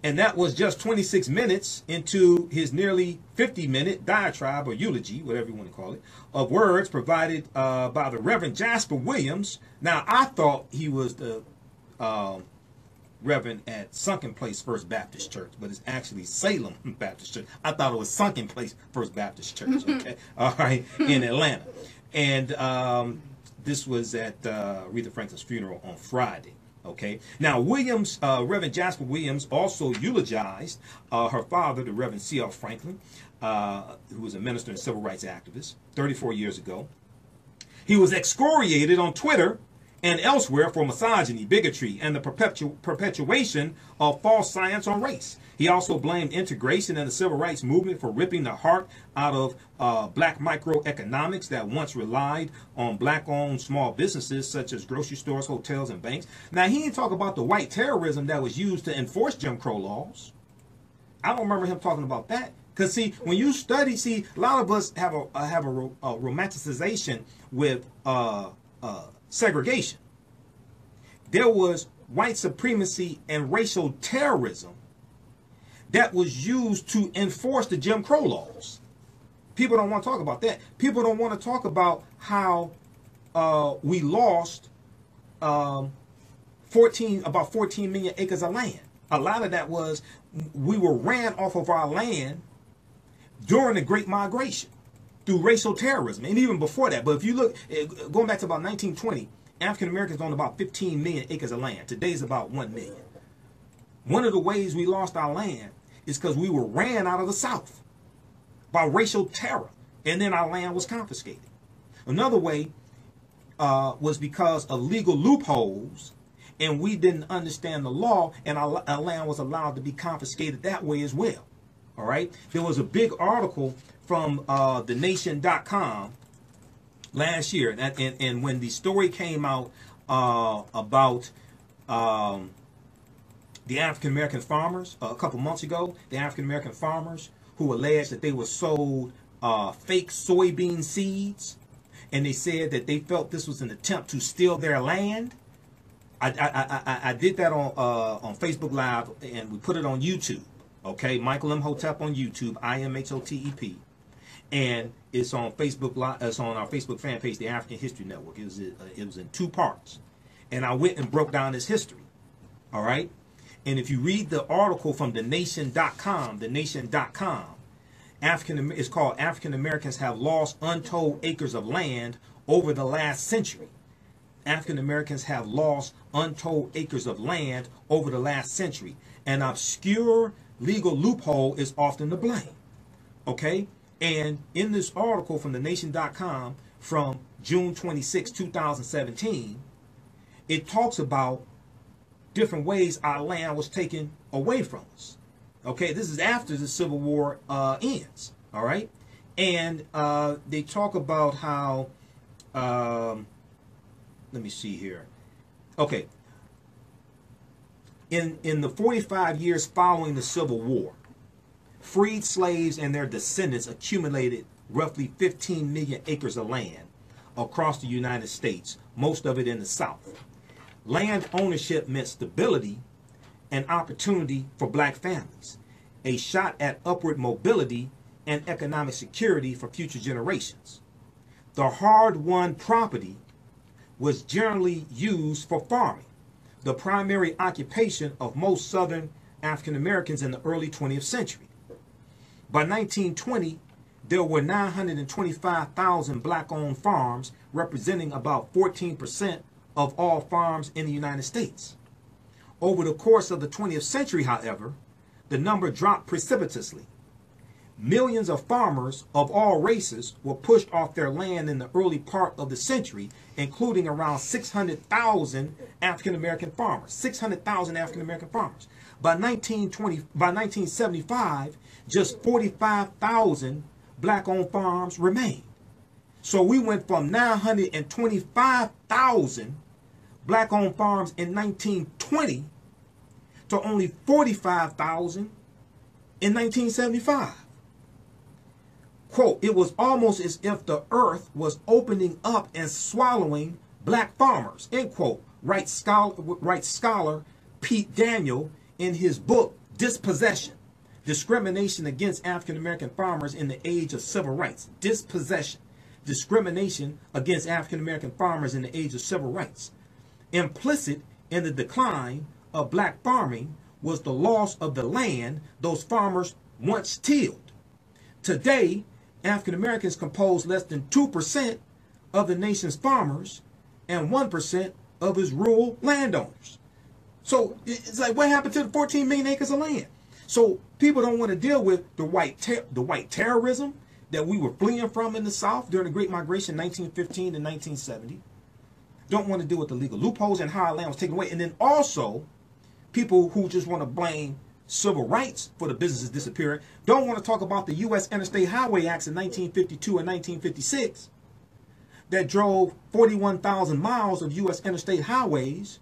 And that was just 26 minutes into his nearly 50-minute diatribe or eulogy, whatever you want to call it, of words provided by the Reverend Jasper Williams. Now, I thought he was the Reverend at Sunken Place First Baptist Church, but it's actually Salem Baptist Church. I thought it was Sunken Place First Baptist Church, okay, all right, in Atlanta. And this was at Aretha Franklin's funeral on Friday. Okay. Now, Williams, Reverend Jasper Williams, also eulogized her father, the Reverend C.L. Franklin, who was a minister and civil rights activist 34 years ago. He was excoriated on Twitter and elsewhere for misogyny, bigotry, and the perpetuation of false science on race. He also blamed integration and the civil rights movement for ripping the heart out of black microeconomics that once relied on black-owned small businesses such as grocery stores, hotels, and banks. Now, he didn't talk about the white terrorism that was used to enforce Jim Crow laws. I don't remember him talking about that. Because, see, when you study, see, a lot of us have a romanticization with segregation. There was white supremacy and racial terrorism that was used to enforce the Jim Crow laws. People don't want to talk about that. People don't want to talk about how we lost about 14 million acres of land. A lot of that was we were ran off of our land during the Great Migration through racial terrorism, and even before that. But if you look, going back to about 1920, African Americans owned about 15 million acres of land. Today's about 1 million. One of the ways we lost our land is because we were ran out of the South by racial terror, and then our land was confiscated. Another way was because of legal loopholes, and we didn't understand the law, and our land was allowed to be confiscated that way as well. All right? There was a big article from thenation.com last year, and when the story came out about the African-American farmers a couple months ago, the African-American farmers who alleged that they were sold fake soybean seeds, and they said that they felt this was an attempt to steal their land. I did that on Facebook Live, and we put it on YouTube. Okay, Michael Imhotep on YouTube, IMHOTEP, and it's on Facebook Live. It's on our Facebook fan page, the African History Network. It was in 2 parts, and I went and broke down this history. All right. And if you read the article from thenation.com, it's called African Americans Have Lost Untold Acres of Land Over the Last Century. African Americans have lost untold acres of land over the last century. An obscure legal loophole is often to blame. Okay? And in this article from thenation.com from June 26, 2017, it talks about different ways our land was taken away from us. Okay, this is after the Civil War ends. All right, and they talk about how. Let me see here. Okay. In the 45 years following the Civil War, freed slaves and their descendants accumulated roughly 15 million acres of land across the United States, most of it in the South. Land ownership meant stability and opportunity for black families, a shot at upward mobility and economic security for future generations. The hard-won property was generally used for farming, the primary occupation of most Southern African Americans in the early 20th century. By 1920, there were 925,000 black-owned farms, representing about 14% of all farms in the United States. Over the course of the 20th century, however, the number dropped precipitously. Millions of farmers of all races were pushed off their land in the early part of the century, including around 600,000 African-American farmers. 600,000 African-American farmers. By 1975, just 45,000 black-owned farms remained. So we went from 925,000 black-owned farms in 1920 to only 45,000 in 1975. Quote, it was almost as if the earth was opening up and swallowing black farmers, end quote, writes scholar Pete Daniel in his book, Dispossession, Discrimination Against African American Farmers in the Age of Civil Rights. Dispossession, discrimination against African American farmers in the age of civil rights. Implicit in the decline of black farming was the loss of the land those farmers once tilled. Today, African Americans compose less than 2% of the nation's farmers and 1% of its rural landowners. So it's like, what happened to the 14 million acres of land? So people don't want to deal with the white terrorism that we were fleeing from in the South during the Great Migration, 1915 to 1970. Don't want to deal with the legal loopholes and how our land was taken away. And then also, people who just want to blame civil rights for the businesses disappearing don't want to talk about the U.S. Interstate Highway Acts in 1952 and 1956 that drove 41,000 miles of U.S. interstate highways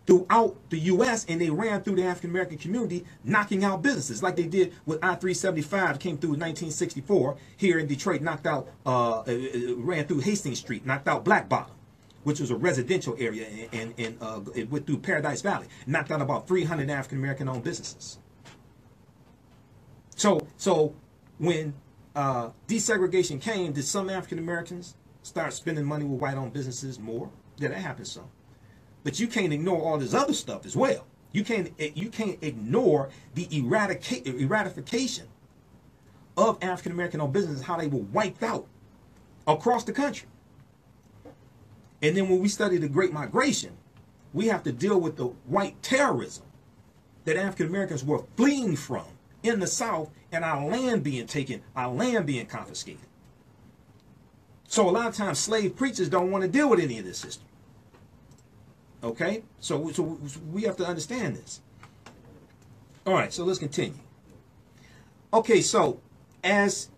throughout the U.S. and they ran through the African American community, knocking out businesses like they did with I-375 came through in 1964 here in Detroit, knocked out, ran through Hastings Street, knocked out Black Bottom, which was a residential area, and it went through Paradise Valley, knocked out about 300 African American owned businesses. So when desegregation came, did some African Americans start spending money with white owned businesses more? Yeah, that happened some. But you can't ignore all this other stuff as well. You can't ignore the eradication of African American owned businesses, how they were wiped out across the country. And then when we study the Great Migration, we have to deal with the white terrorism that African Americans were fleeing from in the South, and our land being taken, our land being confiscated. So a lot of times slave preachers don't want to deal with any of this history. Okay? So we have to understand this. All right, so let's continue. Okay, so as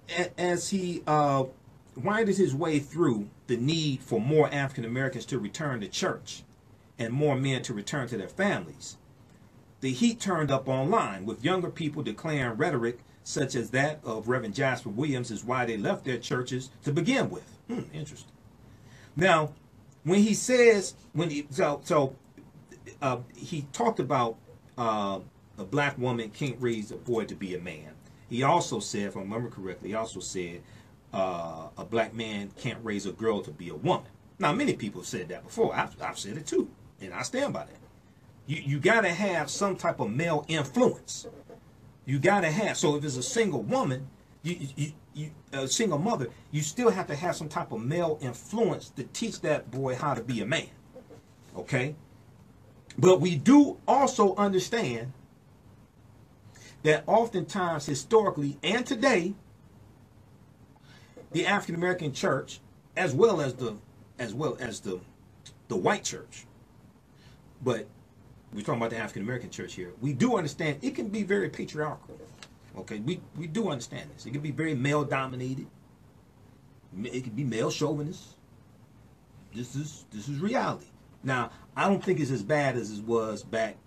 he winded his way through the need for more African Americans to return to church and more men to return to their families, the heat turned up online, with younger people declaring rhetoric such as that of Reverend Jasper Williams is why they left their churches to begin with. Interesting. Now, when he says, he talked about a black woman can't raise a boy to be a man. He also said, if I remember correctly, he also said a black man can't raise a girl to be a woman. Now, many people have said that before. I've said it too, and I stand by that. You got to have some type of male influence. You got to have, so if it's a single woman, a single mother, you still have to have some type of male influence to teach that boy how to be a man. Okay? But we do also understand that oftentimes, historically and today, the African American church, as well as the white church, but we're talking about the African American church here, we do understand it can be very patriarchal. Okay, we do understand this. It can be very male dominated. It can be male chauvinist. This is reality. Now, I don't think it's as bad as it was back,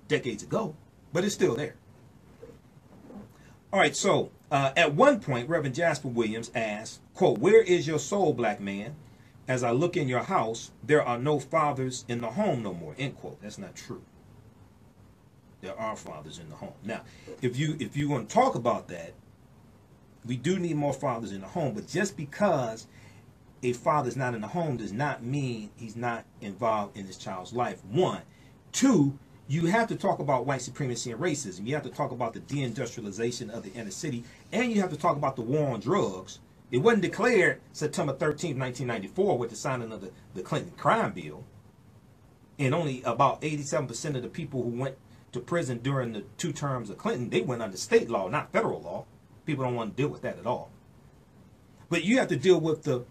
decades ago, but it's still there. All right, so at one point, Reverend Jasper Williams asked, quote, "Where is your soul, black man? As I look in your house, there are no fathers in the home no more," end quote. That's not true. There are fathers in the home. Now, if you want to talk about that, we do need more fathers in the home, but just because a father's not in the home does not mean he's not involved in his child's life. One. Two, you have to talk about white supremacy and racism. You have to talk about the deindustrialization of the inner city, and you have to talk about the war on drugs It wasn't declared September 13th, 1994 with the signing of the Clinton crime bill. And only about 87% of the people who went to prison during the 2 terms of Clinton, they went under state law, not federal law. People don't want to deal with that at all. But you have to deal with the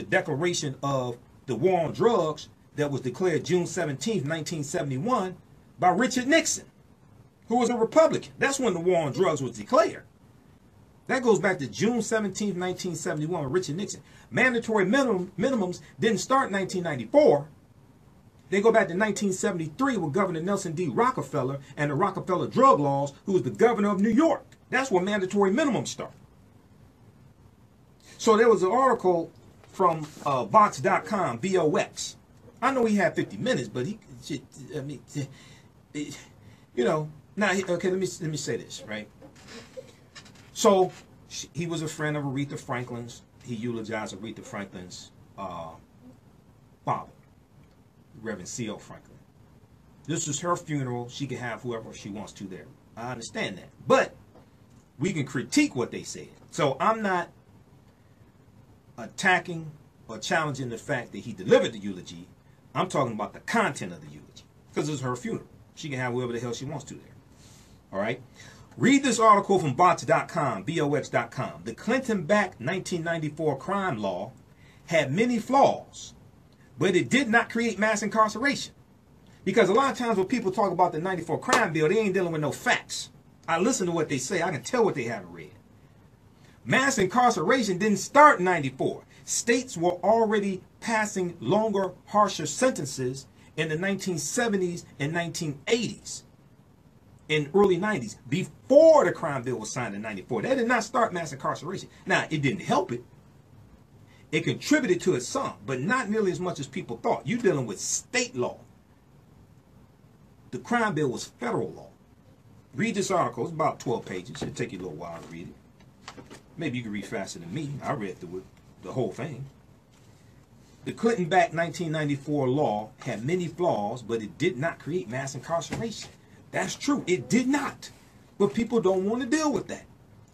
declaration of the war on drugs that was declared June 17th, 1971 by Richard Nixon, who was a Republican. That's when the war on drugs was declared. That goes back to June 17th, 1971 with Richard Nixon. Mandatory minimums didn't start in 1994. They go back to 1973 with Governor Nelson D. Rockefeller and the Rockefeller drug laws, who was the governor of New York. That's where mandatory minimums start. So there was an article from Vox.com, VOX. I know he had 50 minutes, but he, I mean, you know, now, okay, let me say this, right? So he was a friend of Aretha Franklin's. He eulogized Aretha Franklin's father, Reverend C.O. Franklin. This is her funeral. She can have whoever she wants to there. I understand that. But we can critique what they said. So I'm not attacking or challenging the fact that he delivered the eulogy. I'm talking about the content of the eulogy, because it's her funeral. She can have whoever the hell she wants to there. All right? Read this article from Vox.com, Vox.com. The Clinton-backed 1994 crime law had many flaws, but it did not create mass incarceration. Because a lot of times when people talk about the 94 crime bill, they ain't dealing with no facts. I listen to what they say. I can tell what they haven't read. Mass incarceration didn't start in 94. States were already passing longer, harsher sentences in the 1970s and 1980s. In early 90s, before the crime bill was signed in 94. That did not start mass incarceration. Now, it didn't help it. It contributed to it some, but not nearly as much as people thought. You're dealing with state law. The crime bill was federal law. Read this article. It's about 12 pages. It'll take you a little while to read it. Maybe you can read faster than me. I read through it, the whole thing. The Clinton-backed 1994 law had many flaws, but it did not create mass incarceration. That's true. It did not. But people don't want to deal with that.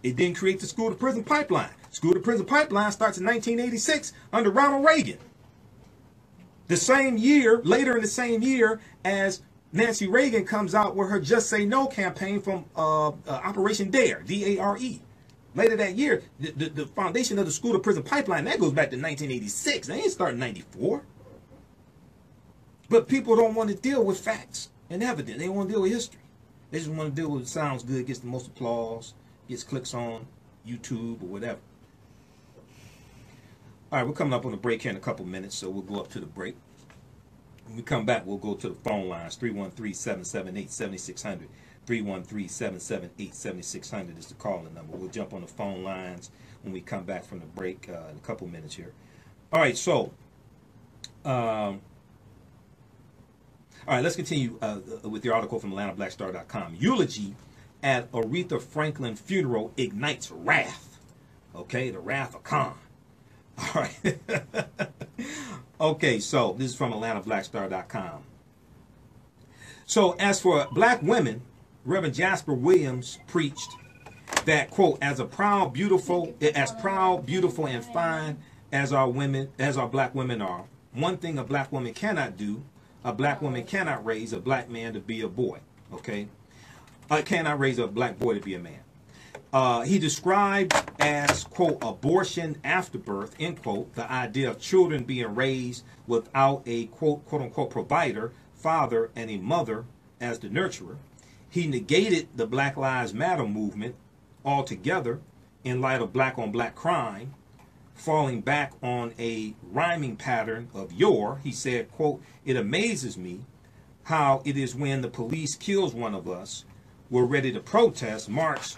It didn't create the school-to-prison pipeline. School-to-prison pipeline starts in 1986 under Ronald Reagan. The same year, later in the same year, as Nancy Reagan comes out with her Just Say No campaign from Operation DARE, D-A-R-E. Later that year, the foundation of the school-to-prison pipeline, that goes back to 1986. They ain't starting in 94. But people don't want to deal with facts and evidence. They don't want to deal with history. They just want to deal with what sounds good, gets the most applause, gets clicks on YouTube or whatever. All right, we're coming up on a break here in a couple minutes, so we'll go up to the break. When we come back, we'll go to the phone lines, 313-778-7600. 313-778-7600 is the calling number. We'll jump on the phone lines when we come back from the break in a couple minutes here. All right, so all right, let's continue with the article from AtlantaBlackStar.com. Eulogy at Aretha Franklin funeral ignites wrath. Okay, the wrath of Khan. All right. Okay, so this is from AtlantaBlackStar.com. So as for black women, Reverend Jasper Williams preached that, quote, as proud, beautiful, and fine as our black women are, one thing a black woman cannot do, a black woman cannot raise a black man to be a boy, okay? Cannot raise a black boy to be a man. He described as, quote, abortion after birth, end quote, the idea of children being raised without a, quote, unquote, provider, father, and a mother as the nurturer. He negated the Black Lives Matter movement altogether in light of black on black crime, falling back on a rhyming pattern of yore. He said, quote, it amazes me how it is when the police kills one of us, we're ready to protest, march,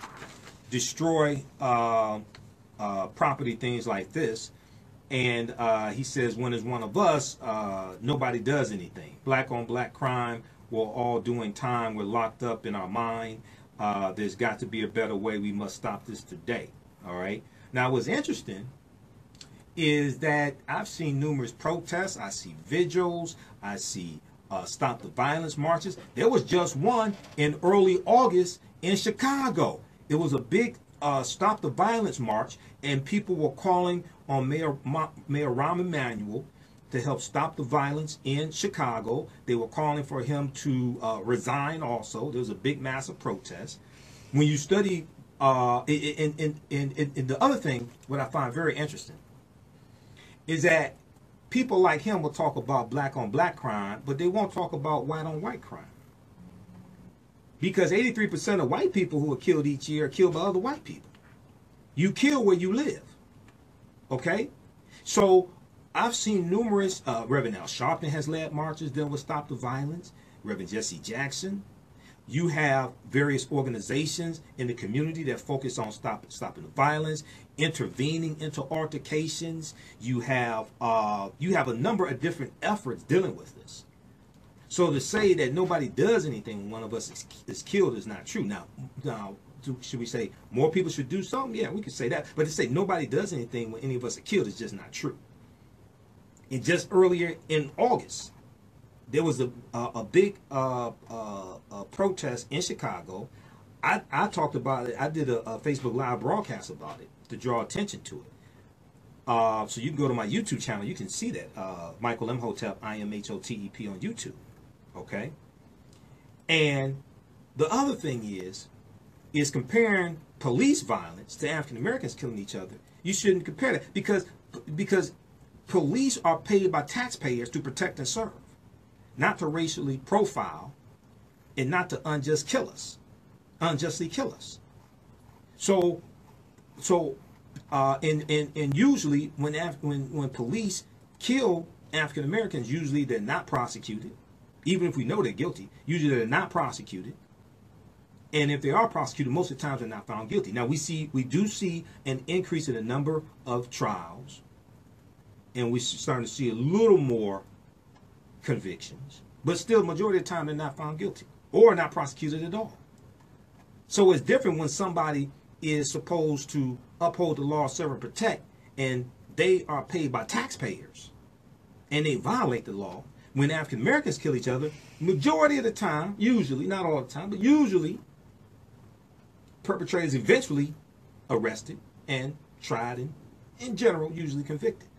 destroy property, things like this. And he says, when it's one of us, nobody does anything. Black on black crime, we're all doing time, we're locked up in our mind. There's got to be a better way. We must stop this today. All right. Now, what's interesting is that I've seen numerous protests. I see vigils. I see Stop the Violence marches. There was just one in early August in Chicago. It was a big Stop the Violence March, and people were calling on Mayor Rahm Emanuel to help stop the violence in Chicago. They were calling for him to resign also. There was a big, massive protest. When you study, and the other thing, what I find very interesting, is that people like him will talk about black on black crime, but they won't talk about white on white crime. Because 83% of white people who are killed each year are killed by other white people. You kill where you live. Okay? So I've seen numerous, Reverend Al Sharpton has led marches dealing with Stop the Violence, Reverend Jesse Jackson. You have various organizations in the community that focus on stopping the violence, intervening into altercations. You have a number of different efforts dealing with this. So to say that nobody does anything when one of us is killed is not true. Now, should we say more people should do something? Yeah, we could say that. But to say nobody does anything when any of us are killed is just not true. And just earlier in August, there was a big protest in Chicago. I talked about it. I did a Facebook Live broadcast about it to draw attention to it. So you can go to my YouTube channel. You can see that. Michael Imhotep, Imhotep on YouTube. Okay? And the other thing is comparing police violence to African Americans killing each other. You shouldn't compare that because police are paid by taxpayers to protect and serve, not to racially profile and not to unjustly kill us. So and usually when police kill African Americans, usually they're not prosecuted, even if we know they're guilty. Usually they're not prosecuted, and if they are prosecuted, most of the times they're not found guilty. Now we do see an increase in the number of trials, and we're starting to see a little more convictions, but still, majority of the time they're not found guilty or not prosecuted at all. So it's different when somebody is supposed to uphold the law, serve, and protect, and they are paid by taxpayers, and they violate the law. When African Americans kill each other, majority of the time, usually, not all the time, but usually, perpetrators eventually arrested and tried and, in general, usually convicted.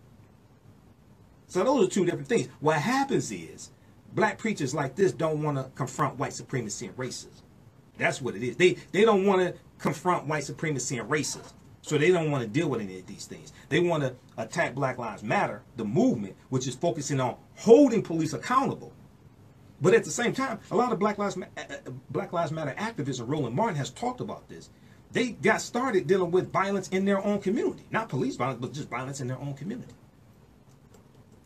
So those are two different things. What happens is, black preachers like this don't want to confront white supremacy and racism. That's what it is. They don't want to confront white supremacy and racism. So they don't want to deal with any of these things. They want to attack Black Lives Matter, the movement, which is focusing on holding police accountable. But at the same time, a lot of Black Lives Matter activists, and Roland Martin has talked about this. They got started dealing with violence in their own community. Not police violence, but just violence in their own community.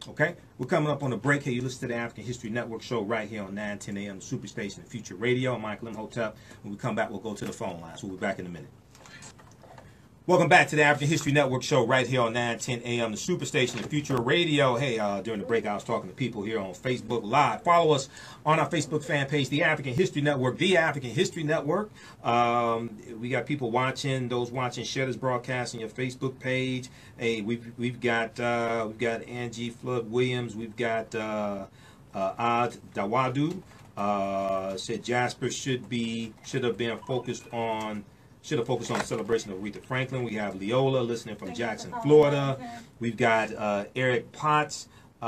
Okay? We're coming up on a break here. You listen to the African History Network show right here on 910 AM Superstation Future Radio. I'm Michael Imhotep. When we come back, we'll go to the phone lines. We'll be back in a minute. Welcome back to the African History Network show right here on 910 AM, the Superstation of Future Radio. Hey, during the break, I was talking to people here on Facebook Live. Follow us on our Facebook fan page, the African History Network, the African History Network. We got people watching. Those watching, share this broadcast on your Facebook page. Hey, we've got Angie Flood Williams. We've got Ad Dawadu. Said Jasper should have focused on the celebration of Aretha Franklin. We have Leola listening from Jackson, Florida. We've got Eric Potts. He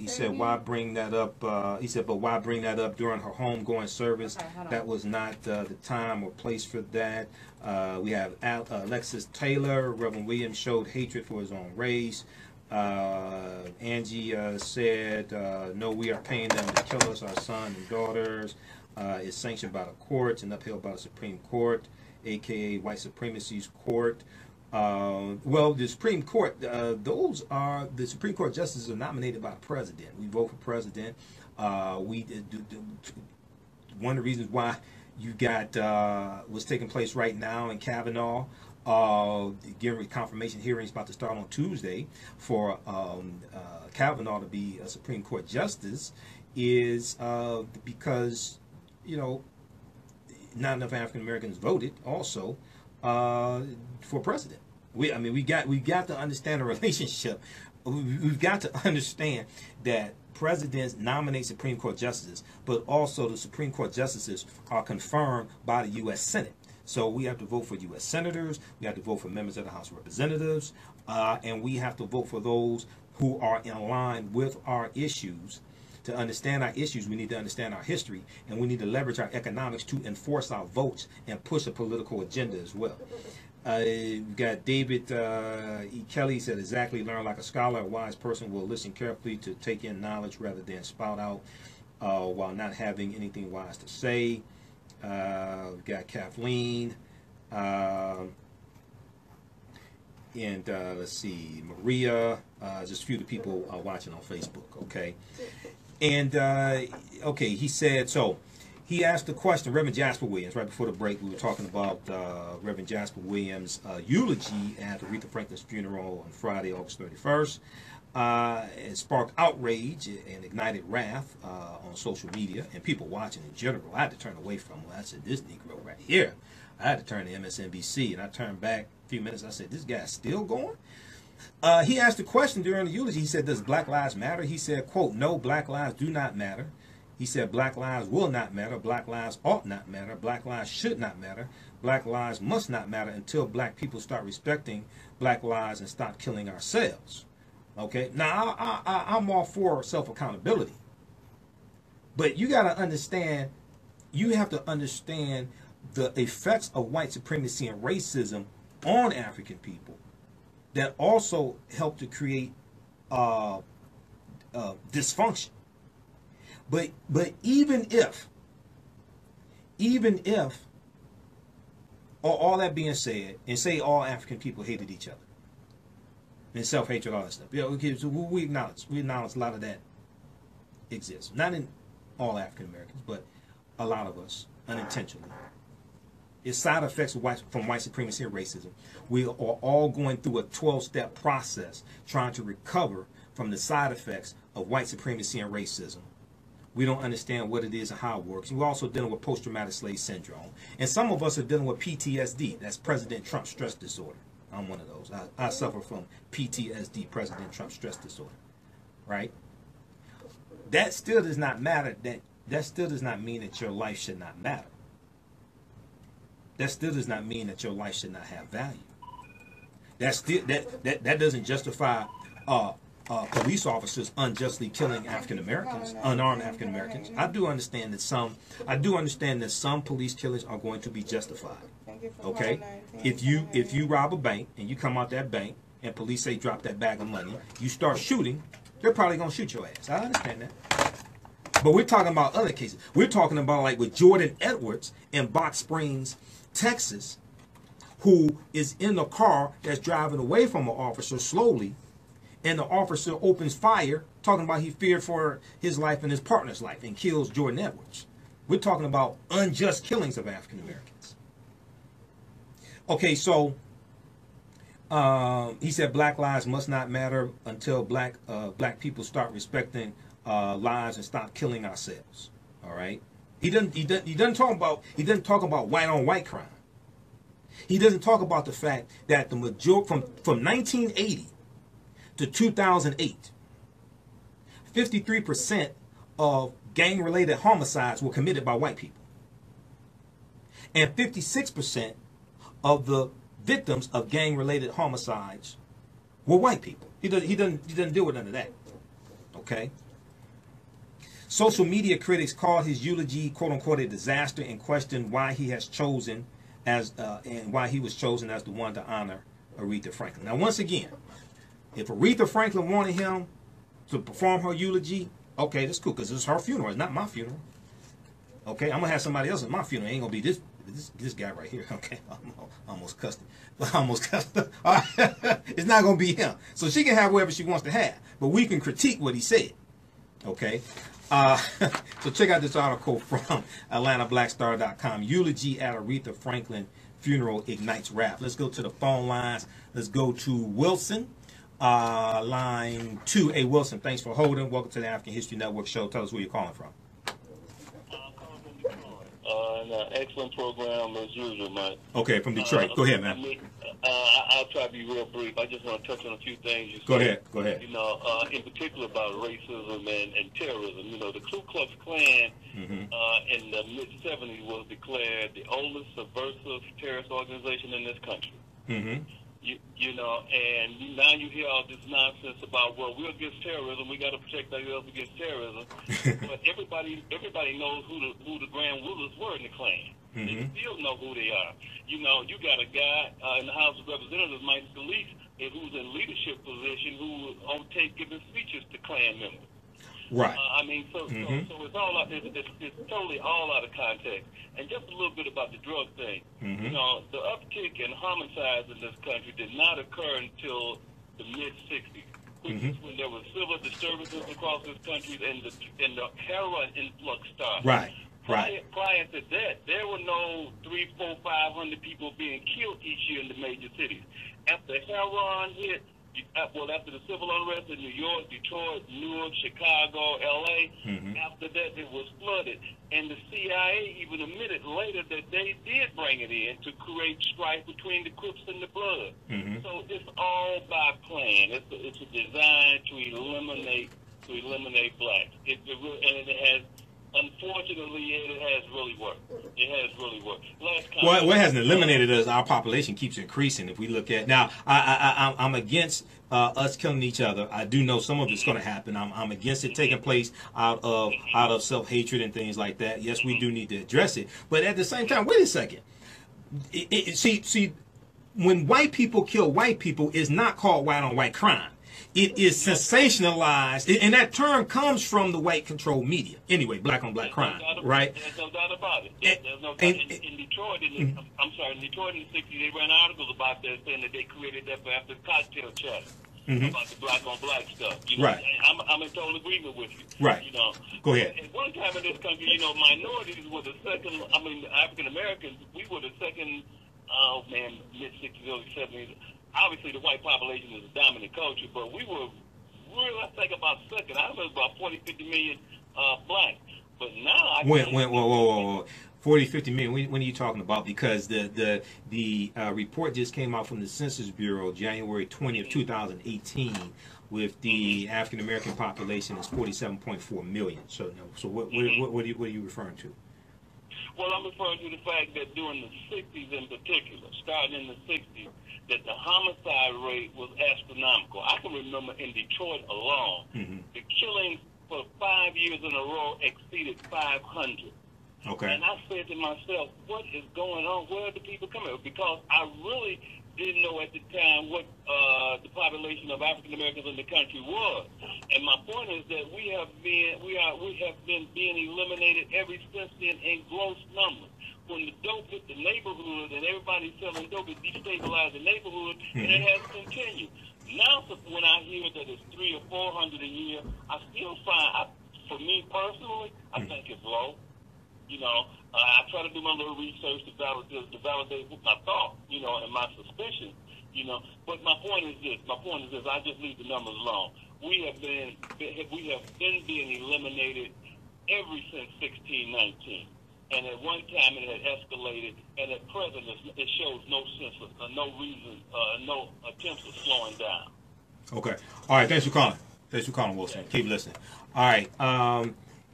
said, why bring that up? He said, but why bring that up during her homegoing service? Okay, that was not the time or place for that. We have Alexis Taylor. Reverend Williams showed hatred for his own race. Angie said, no, we are paying them to kill us, our sons and daughters. Is sanctioned by the courts and upheld by the Supreme Court, aka white supremacy's court. Well, the Supreme Court, the Supreme Court justices are nominated by the president. We vote for president. One of the reasons why you got what's taking place right now in Kavanaugh, giving confirmation hearings about to start on Tuesday for Kavanaugh to be a Supreme Court justice, is because, you know, not enough African Americans voted also for president. We got to understand the relationship. We've got to understand that presidents nominate Supreme Court justices, but also the Supreme Court justices are confirmed by the U.S. Senate. So we have to vote for U.S. senators, we have to vote for members of the House of Representatives, and we have to vote for those who are in line with our issues. To understand our issues, we need to understand our history, and we need to leverage our economics to enforce our votes and push a political agenda as well. We've got David E. Kelly said, exactly, learn like a scholar. A wise person will listen carefully to take in knowledge rather than spout out while not having anything wise to say. We've got Kathleen. And let's see, Maria. Just a few of the people watching on Facebook, okay? And, okay, he said, so he asked the question, Reverend Jasper Williams, right before the break, we were talking about Reverend Jasper Williams' eulogy at Aretha Franklin's funeral on Friday, August 31st. It sparked outrage and ignited wrath on social media and people watching in general. I had to turn away from him. I said, this Negro right here. I had to turn to MSNBC, and I turned back a few minutes. I said, this guy's still going? He asked a question during the eulogy. He said, does Black Lives matter? He said, quote, no, Black lives do not matter. He said, Black lives will not matter. Black lives ought not matter. Black lives should not matter. Black lives must not matter until Black people start respecting Black lives and stop killing ourselves. Okay? Now, I'm all for self-accountability. But you got to understand, you have to understand the effects of white supremacy and racism on African people that also help to create dysfunction. But even if all that being said, and say all African people hated each other, and self-hatred, all that stuff, yeah, okay, so we acknowledge a lot of that exists. Not in all African Americans, but a lot of us unintentionally. It's side effects of from white supremacy and racism. We are all going through a 12-step process trying to recover from the side effects of white supremacy and racism. We don't understand what it is and how it works. We're also dealing with post-traumatic slave syndrome. And some of us are dealing with PTSD. That's President Trump stress disorder. I'm one of those. I suffer from PTSD, President Trump stress disorder. Right? That still does not matter. That still does not mean that your life should not matter. That still does not mean that your life should not have value. That doesn't justify police officers unjustly killing African Americans, unarmed African Americans. I do understand that some police killings are going to be justified. Okay, if you rob a bank and you come out that bank and police say drop that bag of money, you start shooting, they're probably gonna shoot your ass. I understand that. But we're talking about other cases. We're talking about like with Jordan Edwards in Box Springs, Texas, who is in the car that's driving away from an officer slowly, and the officer opens fire, talking about he feared for his life and his partner's life, and kills Jordan Edwards. We're talking about unjust killings of African Americans. Okay, so he said Black lives must not matter until black people start respecting lives and stop killing ourselves. All right. He doesn't talk about white on white crime. He doesn't talk about the fact that the majority from 1980 to 2008, 53% of gang-related homicides were committed by white people, and 56% of the victims of gang-related homicides were white people. He doesn't deal with none of that. Okay. Social media critics called his eulogy "quote unquote" a disaster and questioned why he was chosen as the one to honor Aretha Franklin. Now, once again, if Aretha Franklin wanted him to perform her eulogy, okay, that's cool, because it's her funeral. It's not my funeral. Okay, I'm gonna have somebody else at my funeral. It ain't gonna be this guy right here. Okay, almost cussed him. It's not gonna be him. So she can have whoever she wants to have, but we can critique what he said. Okay. So check out this article from AtlantaBlackStar.com. Eulogy at Aretha Franklin funeral ignites wrath. Let's go to the phone lines. Let's go to Wilson, line 2. Hey, Wilson, thanks for holding. Welcome to the African History Network show. Tell us where you're calling from. I'm calling from Detroit. And excellent program as usual, Mike. Okay, from Detroit. Go ahead, man. I'll try to be real brief. I just want to touch on a few things you said. Go ahead. You know, in particular about racism and terrorism. You know, the Ku Klux Klan in the mid-'70s was declared the oldest subversive terrorist organization in this country. You know, and now you hear all this nonsense about, well, we're against terrorism. We got to protect ourselves against terrorism. But everybody knows who the grand rulers were in the Klan. They still know who they are. You know, you got a guy in the House of Representatives, Michael Imhotep, who's in leadership position, who was on tape giving speeches to Klan members. Right. I mean, so it's all out, it's totally all out of context. And just a little bit about the drug thing. You know, the uptick in homicides in this country did not occur until the mid-'60s, which is when there were civil disturbances across this country and the heroin influx started. Right. Prior to that, there were no 300, 400, 500 people being killed each year in the major cities. After heroin hit, after the civil unrest in New York, Detroit, Newark, Chicago, L.A., after that it was flooded. And the CIA even admitted later that they did bring it in to create strife between the Crips and the Bloods. So it's all by plan. It's a design to eliminate blacks. And it has, unfortunately, it has really worked. It has really worked. Well, what hasn't eliminated us, our population keeps increasing. If we look at now, I'm against us killing each other. I do know some of it's going to happen. I'm against it taking place out of self-hatred and things like that. Yes, we do need to address it, but at the same time, wait a second. See, when white people kill white people, it's not called white-on-white crime. It is sensationalized, and that term comes from the white-controlled media. Anyway, black-on-black crime, right? There's no doubt about it. There's no doubt. In Detroit, in Detroit in the 60s, they ran articles about that, saying that they created that after the cocktail chat about the black-on-black stuff. You know, right. I'm in total agreement with you. Right. You know. Go ahead. At one time in this country, you know, minorities were the second. I mean, African-Americans, we were the second. Oh man, mid-60s, early 70s. Obviously, the white population is a dominant culture, but we were really, I think, about second. I remember about 40, 50 million blacks. But now, whoa. 40, 50 million. When are you talking about? Because the report just came out from the Census Bureau, January 20th, 2018, with the African American population is 47.4 million. So what are you referring to? Well, I'm referring to the fact that during the 60s in particular, starting in the 60s, that the homicide rate was astronomical. I can remember in Detroit alone, the killings for 5 years in a row exceeded 500. Okay. And I said to myself, what is going on? Where are the people coming from? Because I really didn't know at the time what the population of African Americans in the country was. And my point is that we have been being eliminated ever since then in gross numbers. When the dope hit the neighborhood and everybody's selling dope, it destabilized the neighborhood, and it has continued. Now, when I hear that it's 300 or 400 a year, I still find, for me personally, I think it's low. You know, I try to do my little research to validate my thought, you know, and my suspicion, you know. But my point is this. I just leave the numbers alone. We have been being eliminated ever since 1619. And at one time it had escalated, and at present it shows no sense of, no reason, no attempts of slowing down. Okay. All right. Thanks for calling, Wilson. Keep listening. All right.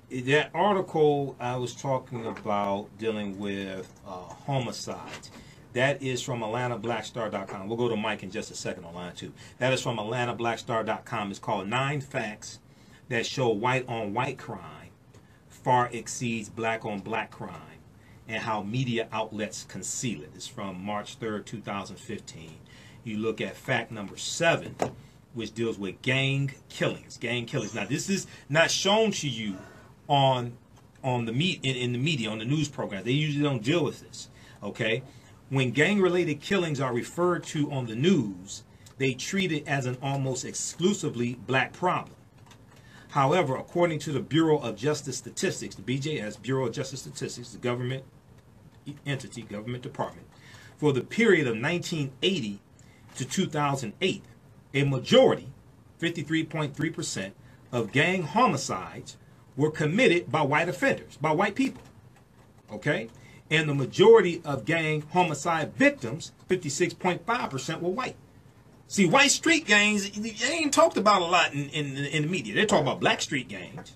That article I was talking about dealing with homicides, that is from AtlantaBlackStar.com. We'll go to Mike in just a second on line 2. That is from AtlantaBlackStar.com. It's called 9 Facts That Show White-on-White Crime Far Exceeds Black-on-Black Crime and How Media Outlets Conceal It. It's from March 3rd, 2015. You look at fact number 7, which deals with gang killings. Now, this is not shown to you on the in the media, on the news program. They usually don't deal with this. Okay, when gang-related killings are referred to on the news, they treat it as an almost exclusively black problem. However, according to the Bureau of Justice Statistics, the BJS, Bureau of Justice Statistics, the government entity, government department, for the period of 1980 to 2008, a majority, 53.3%, of gang homicides were committed by white offenders, by white people. Okay? And the majority of gang homicide victims, 56.5%, were white. See, white street gangs, they ain't talked about a lot in the media. They're talking about black street gangs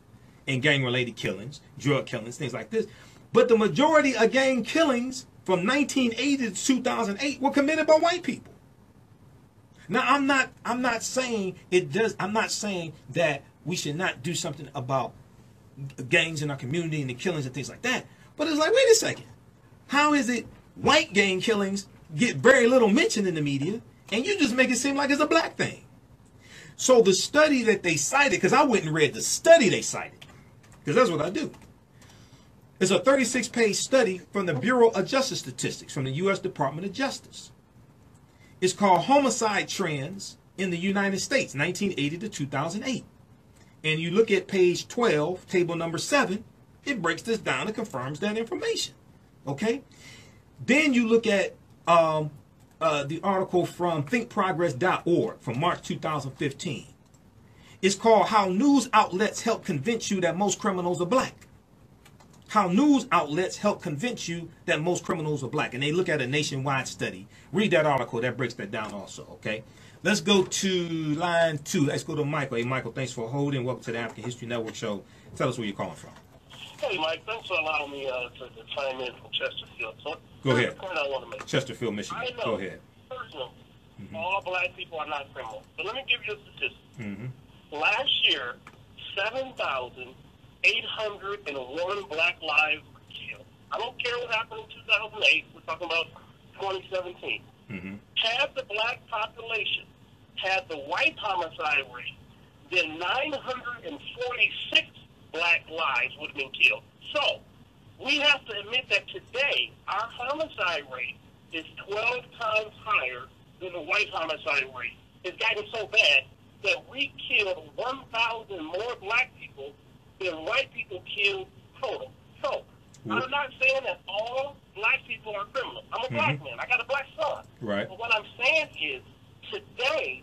and gang-related killings, drug killings, things like this. But the majority of gang killings from 1980 to 2008 were committed by white people. Now, I'm not saying it does. I'm not saying that we should not do something about gangs in our community and the killings and things like that. But it's like, wait a second. How is it white gang killings get very little mention in the media, and you just make it seem like it's a black thing? So the study that they cited, because I went and read the study they cited, because that's what I do. It's a 36-page study from the Bureau of Justice Statistics from the U.S. Department of Justice. It's called Homicide Trends in the United States, 1980 to 2008. And you look at page 12, table number 7, it breaks this down and confirms that information. Okay? Then you look at the article from thinkprogress.org from March 2015. It's called How News Outlets Help Convince You That Most Criminals Are Black. How news outlets help convince you that most criminals are black. And they look at a nationwide study. Read that article. That breaks that down also, okay? Let's go to line 2. Let's go to Michael. Hey, Michael, thanks for holding. Welcome to the African History Network show. Tell us where you're calling from. Hey, Mike. Thanks for allowing me to chime in from Chesterfield. So, go ahead. The point I want to make. Chesterfield, Michigan. I know, go ahead. Personally, all black people are not criminals. But let me give you a statistic. Last year, 7,801 black lives were killed. I don't care what happened in 2008. We're talking about 2017. Had the black population had the white homicide rate, then 946 black lives would have been killed. So, we have to admit that today, our homicide rate is 12 times higher than the white homicide rate. It's gotten so bad that we killed 1,000 more black people than white people killed total. So, I'm not saying that all black people are criminals. I'm a black man. I got a black son. Right. But what I'm saying is, today,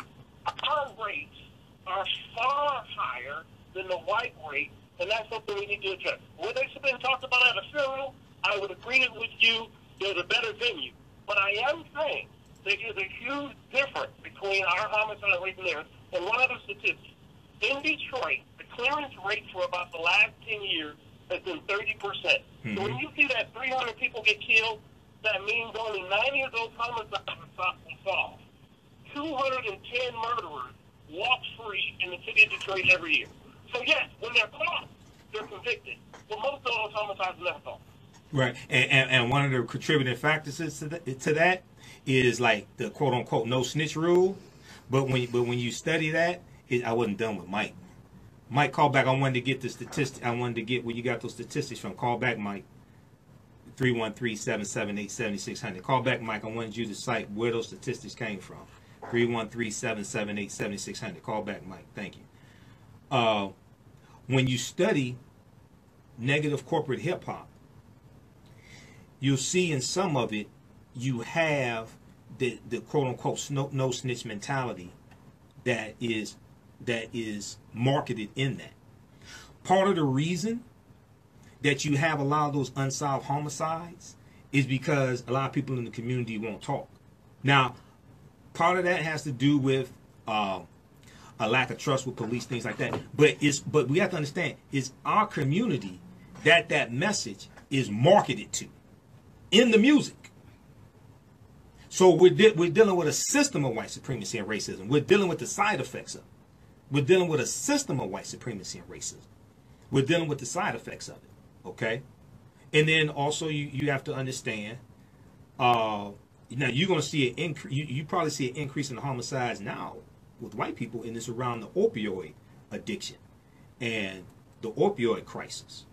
our rates are far higher than the white rate, and that's something we need to address. Whether it's been talked about at a funeral, I would agree with you, there's a better venue. But I am saying there is a huge difference between our homicide rate and theirs. And one other statistic. In Detroit, the clearance rate for about the last 10 years has been 30%. So when you see that 300 people get killed, that means only 90 of those homicides are solved. 210 murderers walk free in the city of Detroit every year. So yes, when they're caught, they're convicted. But most of those homicides are never solved. Right, and one of the contributing factors to that is like the quote unquote no snitch rule. But when you study that, I wasn't done with Mike. Mike, call back. I wanted to get the statistics. I wanted to get where you got those statistics from. Call back, Mike. 313-778-7600. Call back, Mike. I wanted you to cite where those statistics came from. 313-778-7600. Call back, Mike. Thank you. When you study negative corporate hip hop, you'll see in some of it you have the quote unquote no snitch mentality that is marketed in that. Part of the reason that you have a lot of those unsolved homicides is because a lot of people in the community won't talk. Now, part of that has to do with a lack of trust with police, things like that. But we have to understand, it's our community that message is marketed to in the music. So we're dealing with a system of white supremacy and racism. We're dealing with the side effects of it. We're dealing with a system of white supremacy and racism. We're dealing with the side effects of it. Okay? And then also you have to understand, now you're going to see an increase. You probably see an increase in the homicides now with white people, and it's around the opioid addiction and the opioid crisis.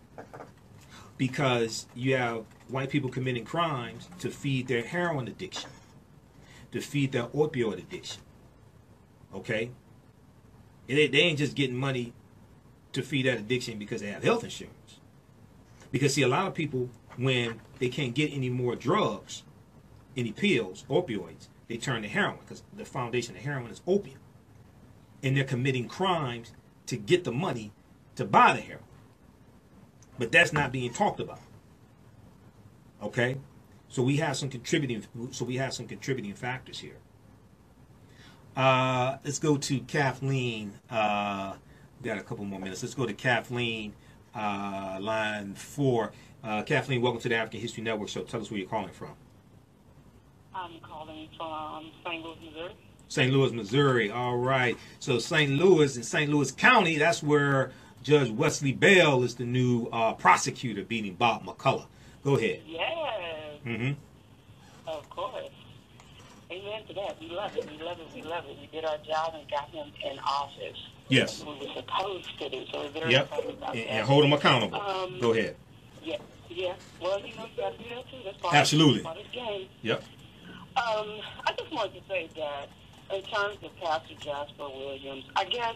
Because you have white people committing crimes to feed their heroin addiction, to feed their opioid addiction. Okay? They ain't just getting money to feed that addiction because they have health insurance. Because, see, a lot of people, when they can't get any more drugs, any pills, opioids, they turn to heroin because the foundation of heroin is opium. And they're committing crimes to get the money to buy the heroin. But that's not being talked about. Okay, so we have some contributing. So we have some contributing factors here. Let's go to Kathleen. We got a couple more minutes. Let's go to Kathleen, line 4. Kathleen, welcome to the African History Network. So tell us where you're calling from. I'm calling from St. Louis, Missouri. St. Louis, Missouri. All right. So St. Louis and St. Louis County, that's where Judge Wesley Bell is the new prosecutor beating Bob McCullough. Go ahead. Yes. Mm-hmm. Of course. Amen to that. We love it. We love it. We love it. We did our job and got him in office. Yes. We were supposed to do. So we're very Yep. excited about that. And hold them accountable. Go ahead. Yeah. Yeah. Well, you know, you got to do that too. That's part Absolutely. Of the game. Yep. I just wanted to say that in terms of Pastor Jasper Williams, I guess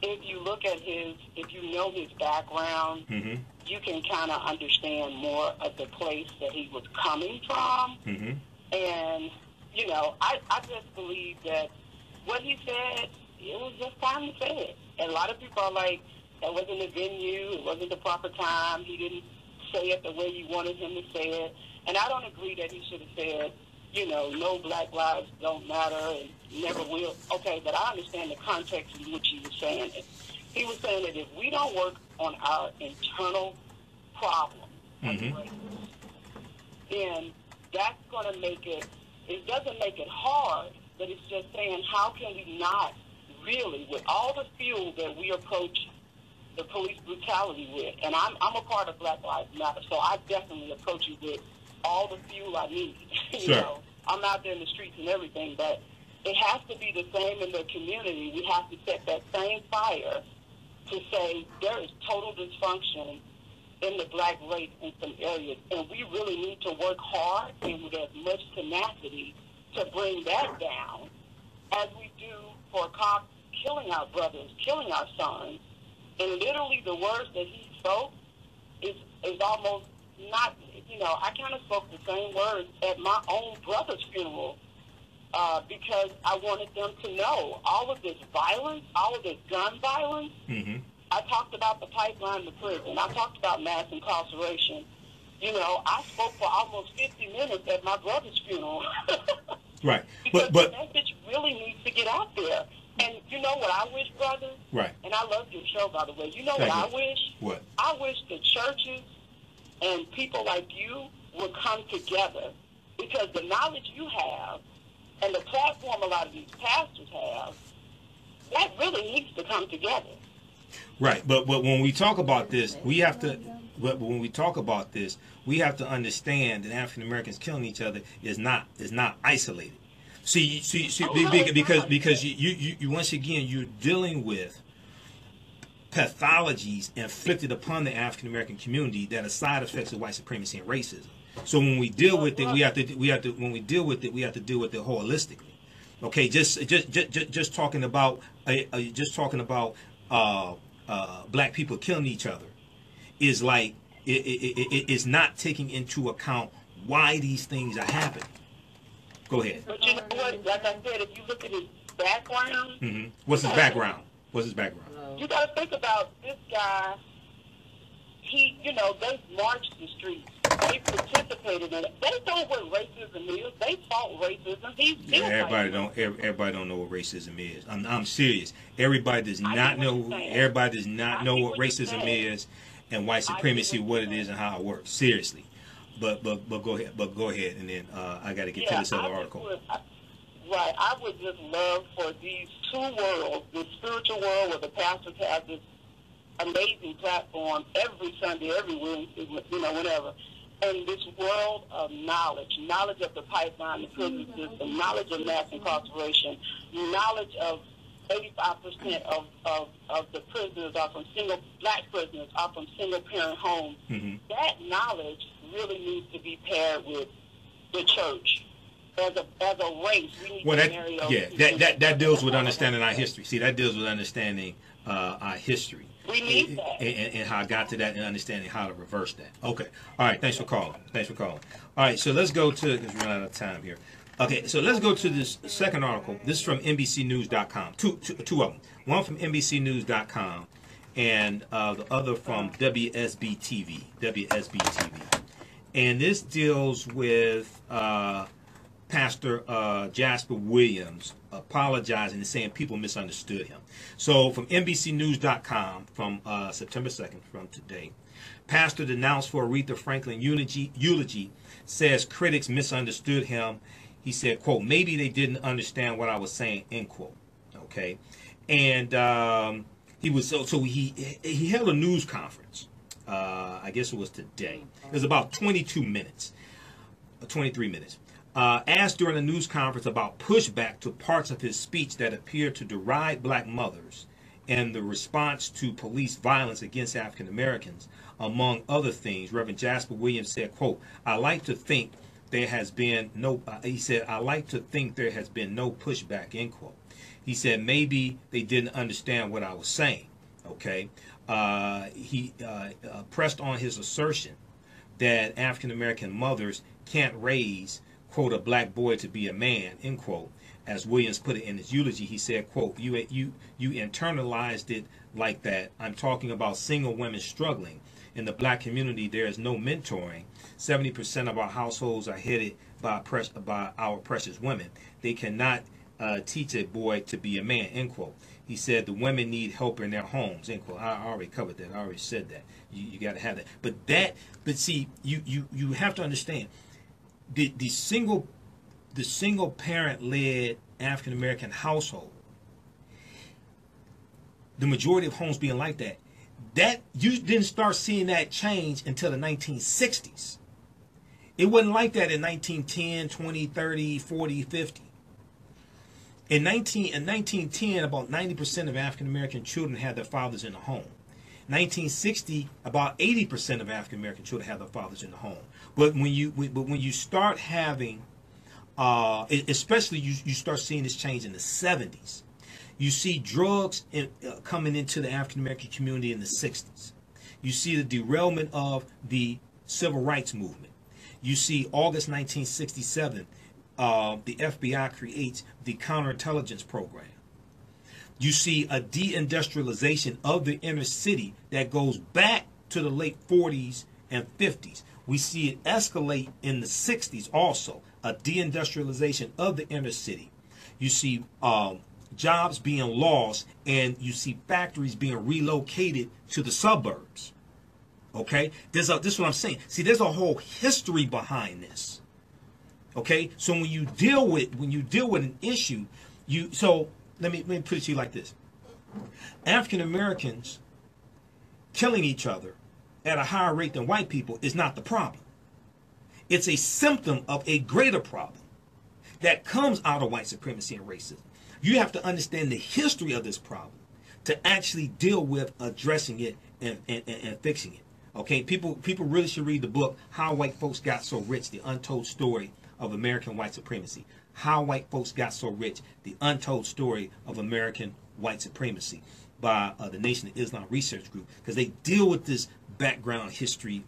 if you look at if you know his background, Mm-hmm. you can kind of understand more of the place that he was coming from. Mm-hmm. And, you know, I just believe that what he said, it was just time to say it. And a lot of people are like, that wasn't the venue, it wasn't the proper time, he didn't say it the way you wanted him to say it. And I don't agree that he should have said, you know, no black lives don't matter and never will. Okay, but I understand the context in which he was saying it. He was saying that if we don't work on our internal problem, Mm-hmm. then that's going to make it doesn't make it hard, but it's just saying how can we not really, with all the fuel that we approach the police brutality with, and I'm a part of Black Lives Matter, so I definitely approach it with all the fuel I need. You know, I'm out there in the streets and everything, but it has to be the same in the community. We have to set that same fire to say there is total dysfunction in the black race in some areas, and we really need to work hard and with as much tenacity to bring that down as we do for cops killing our brothers, killing our sons. And literally the words that he spoke is almost not, you know, I kind of spoke the same words at my own brother's funeral because I wanted them to know all of this violence, all of this gun violence. Mm-hmm. I talked about the pipeline to prison. I talked about mass incarceration. You know, I spoke for almost 50 minutes at my brother's funeral. Right. Because But the message really needs to get out there. And you know what I wish, brother? Right. And I love your show, by the way. You know Thank what you. I wish? What? I wish the churches and people like you would come together, because the knowledge you have and the platform a lot of these pastors have, that really needs to come together. Right, but when we talk about this, we have to. But when we talk about this, we have to understand that African Americans killing each other is not isolated. See, because you once again you're dealing with pathologies inflicted upon the African American community that are side effects of white supremacy and racism. So when we deal with it, we have to when we deal with it, we have to deal with it holistically. Okay, just talking about black people killing each other is like it's not taking into account why these things are happening. Go ahead. But you know what? Like I said, if you look at his background, Mm-hmm. What's his background? You got to think about this guy. He, you know, they marched the streets. They participated in it. They know what racism is. They fought racism. Everybody don't know what racism is. I'm serious. Everybody does not know. Everybody does not know what racism is, and white supremacy, what it is, and how it works. Seriously. But go ahead, and then I got to get to this other article. Right. I would just love for these two worlds, the spiritual world where the pastors have this amazing platform every Sunday, every Wednesday, you know, whatever, and this world of knowledge of the pipeline, the prison system, knowledge of mass incarceration, knowledge of 85% of the prisoners are from black prisoners are from single-parent homes. Mm-hmm. That knowledge really needs to be paired with the church. As a race, we need to marry those that deals with understanding our history. See, that deals with understanding our history. We need that. And how I got to that and understanding how to reverse that. Okay. All right. Thanks for calling. All right. So let's go to, because we're running out of time here. Okay. So let's go to this second article. This is from NBCnews.com. Two of them. One from NBCnews.com and the other from WSB TV. And this deals with Pastor Jasper Williams apologizing and saying people misunderstood him. So from NBCnews.com from September 2nd, from today, pastor denounced for Aretha Franklin eulogy, says critics misunderstood him. He said, quote, maybe they didn't understand what I was saying, end quote. Okay. And he was he held a news conference. I guess it was today. It was about 23 minutes. Asked during a news conference about pushback to parts of his speech that appeared to deride black mothers and the response to police violence against African Americans, among other things, Reverend Jasper Williams said, quote, I like to think there has been no, he said, I like to think there has been no pushback, end quote. He said, maybe they didn't understand what I was saying, okay? He pressed on his assertion that African American mothers can't raise, quote, a black boy to be a man, end quote. As Williams put it in his eulogy, he said, quote, you internalized it like that. I'm talking about single women struggling. In the black community, there is no mentoring. 70% of our households are headed by our precious women. They cannot teach a boy to be a man, end quote. He said the women need help in their homes, end quote. I already covered that. I already said that. You got to have that. But see, you have to understand, the single parent led African American household, the majority of homes being like that, you didn't start seeing that change until the 1960s. It wasn't like that in 1910, 20, 30, 40, 50. In 1910, about 90% of African American children had their fathers in the home. 1960, about 80% of African American children had their fathers in the home. But when you start having, especially you start seeing this change in the 70s. You see drugs coming into the African American community in the 60s. You see the derailment of the civil rights movement. You see August 1967, the FBI creates the counterintelligence program. You see a deindustrialization of the inner city that goes back to the late 40s and 50s. We see it escalate in the 60s also, a deindustrialization of the inner city. You see jobs being lost, and you see factories being relocated to the suburbs. Okay, this is what I'm saying. See, there's a whole history behind this. Okay, so when you deal with an issue, let me put it to you like this: African Americans killing each other at a higher rate than white people is not the problem. It's a symptom of a greater problem that comes out of white supremacy and racism. You have to understand the history of this problem to actually deal with addressing it and fixing it. Okay, people really should read the book How White Folks Got So Rich: The Untold Story of American White Supremacy. How White Folks Got So Rich: The Untold Story of American White Supremacy by the Nation of Islam Research Group, because they deal with this background history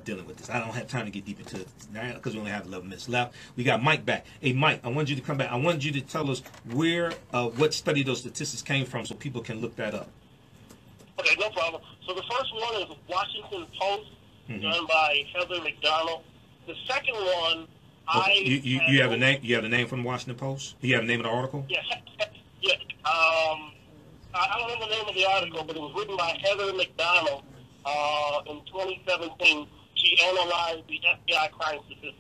dealing with this. I don't have time to get deep into it now because we only have 11 minutes left. We got Mike back. Hey, Mike, I wanted you to come back. I wanted you to tell us what study those statistics came from so people can look that up. Okay, no problem. So the first one is Washington Post, done by Heather McDonald. The second one, you have the name. You have the name from the Washington Post. You have the name of the article. Yeah, yeah. I don't know the name of the article, but it was written by Heather McDonald in 2017. She analyzed the FBI crime statistics.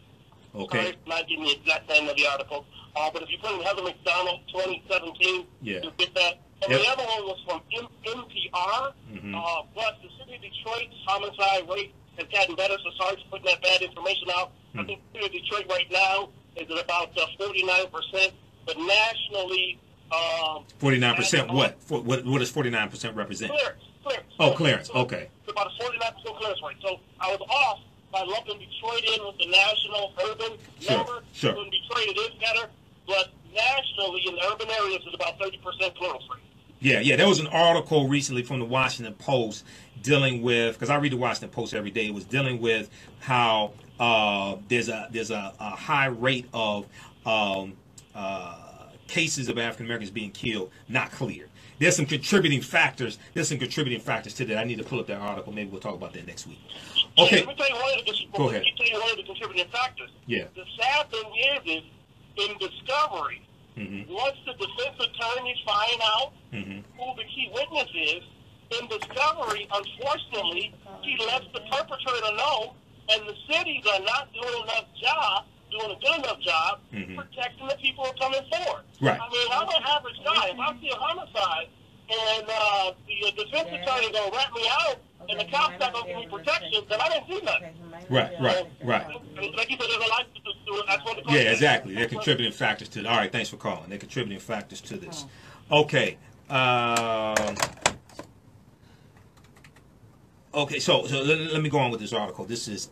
Okay. Sorry, not giving me the exact name of the article, but if you put in Heather McDonald 2017, you'll get that. And the other one was from NPR. But the city of Detroit's homicide rate has gotten better, so sorry for putting that bad information out. I think the city of Detroit right now is at about 49%, but nationally... 49% what? What does 49% represent? Clearance. Oh, clearance. Okay. It's about a 49% clearance rate. So I was off by lumping Detroit in with the national urban number. Sure. So in Detroit it is better, but nationally in the urban areas it's about 30% clearance rate. Yeah. There was an article recently from the Washington Post dealing with, because I read the Washington Post every day. It was dealing with how there's a high rate of cases of African Americans being killed not clear. There's some contributing factors. To that. I need to pull up that article. Maybe we'll talk about that next week. Okay. Let me tell you one of the, Go ahead. Let me tell you one of the contributing factors. Yeah. The sad thing is in discovery, once the defense attorneys find out who the key witness is, in discovery, unfortunately, he lets the perpetrator know, and the cities are not doing a good enough job protecting the people who are coming forward. Right. I mean, I'm an average guy. If I see a homicide and the defense attorney gonna rat me out and the cops not gonna give me protection, then I didn't do nothing. Right. Like you said, there's a lot to do. That's what the Yeah, exactly. They're contributing factors to. All right, thanks for calling. They're contributing factors to this. Okay. Okay. So let me go on with this article. This is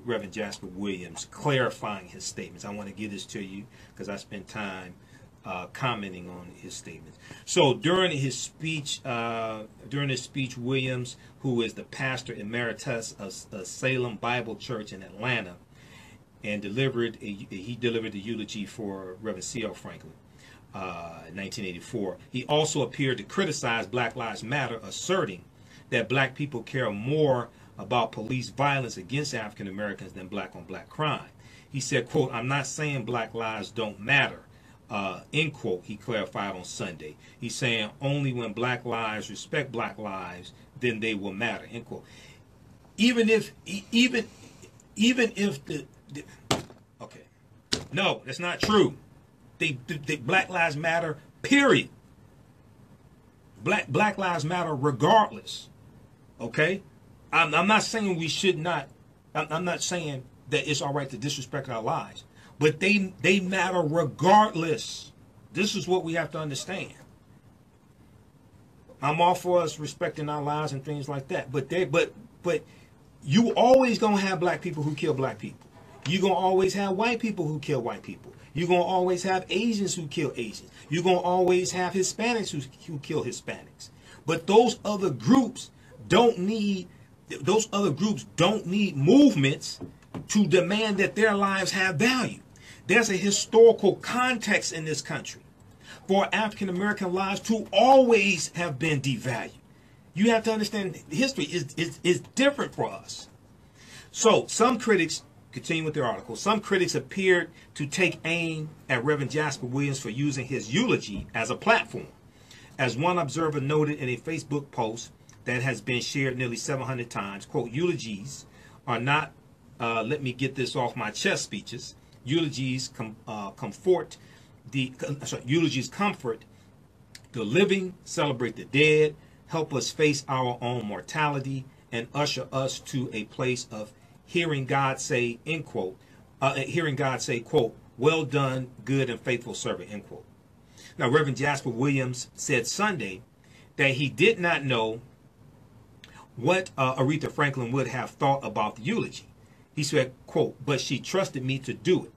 Reverend Jasper Williams clarifying his statements. I want to give this to you because I spent time commenting on his statements. So during his speech, Williams, who is the pastor emeritus of Salem Bible Church in Atlanta, and delivered the eulogy for Reverend C.L. Franklin in 1984. He also appeared to criticize Black Lives Matter, asserting that black people care more about police violence against African Americans than black-on-black crime. He said, quote, "I'm not saying black lives don't matter," end quote, he clarified on Sunday. He's saying only when black lives respect black lives, then they will matter, end quote. Even if okay, no, that's not true. They Black Lives Matter, period. Black Lives Matter regardless. Okay, I'm not saying we should not. I'm not saying that it's all right to disrespect our lives, but they matter regardless. This is what we have to understand. I'm all for us respecting our lives and things like that, but you always gonna have black people who kill black people. You're gonna always have white people who kill white people. You're gonna always have Asians who kill Asians. You're gonna always have Hispanics who kill Hispanics. But those other groups don't need movements to demand that their lives have value. There's a historical context in this country for African American lives to always have been devalued. You have to understand history is different for us. So some critics, continue with their article, some critics appeared to take aim at Reverend Jasper Williams for using his eulogy as a platform. As one observer noted in a Facebook post that has been eulogies nearly 700 times, quote, eulogies are not, let me get this off my chest speeches. Eulogies comfort the living, celebrate the dead, help us face our own mortality, and usher us to a place of hearing God say, end quote, quote, well done, good and faithful servant, end quote. Now, Reverend Jasper Williams said Sunday that he did not know what Aretha Franklin would have thought about the eulogy. He said, quote, but she trusted me to do it,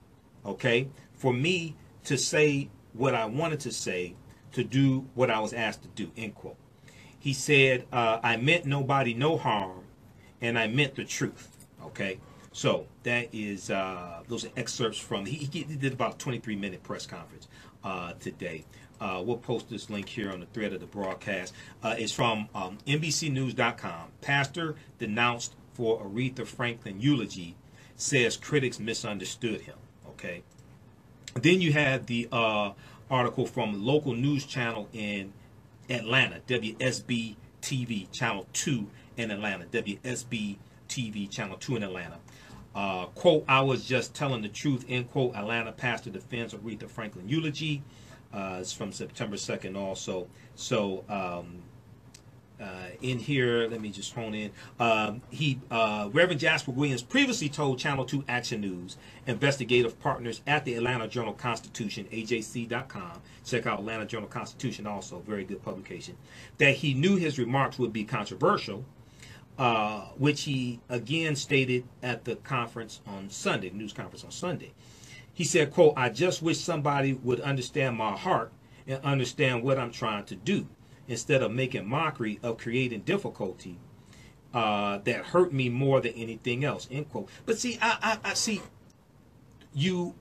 okay, for me to say what I wanted to say, to do what I was asked to do, end quote. He said, I meant nobody no harm, and I meant the truth, okay? So that is, those are excerpts from, he did about a 23-minute press conference today. We'll post this link here on the thread of the broadcast. It's from NBCnews.com. Pastor denounced for Aretha Franklin eulogy, says critics misunderstood him, okay? Then you have the article from a local news channel in Atlanta, WSB TV Channel 2 in Atlanta, WSB TV Channel 2 in Atlanta. Quote, I was just telling the truth, end quote, Atlanta pastor defends Aretha Franklin eulogy. It's from September 2nd also. So in here, let me just hone in. Reverend Jasper Williams previously told Channel 2 Action News investigative partners at the Atlanta Journal-Constitution, AJC.com, check out Atlanta Journal-Constitution also, very good publication, that he knew his remarks would be controversial, which he again stated at the conference on Sunday, news conference on Sunday. He said, quote, I just wish somebody would understand my heart and understand what I'm trying to do, instead of making mockery of creating difficulty that hurt me more than anything else, end quote. But see, I see you,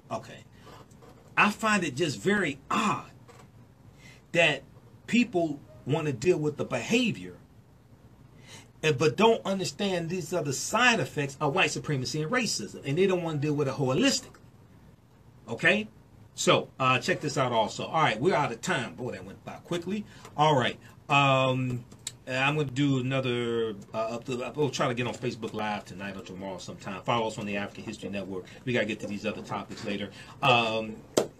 okay. I find it just very odd that people want to deal with the behavior but don't understand these other side effects of white supremacy and racism, and they don't want to deal with it holistically. Okay? So, check this out also. All right, we're out of time. Boy, that went by quickly. All right. I'm going to do another, we'll try to get on Facebook Live tonight or tomorrow sometime. Follow us on the African History Network. We got to get to these other topics later.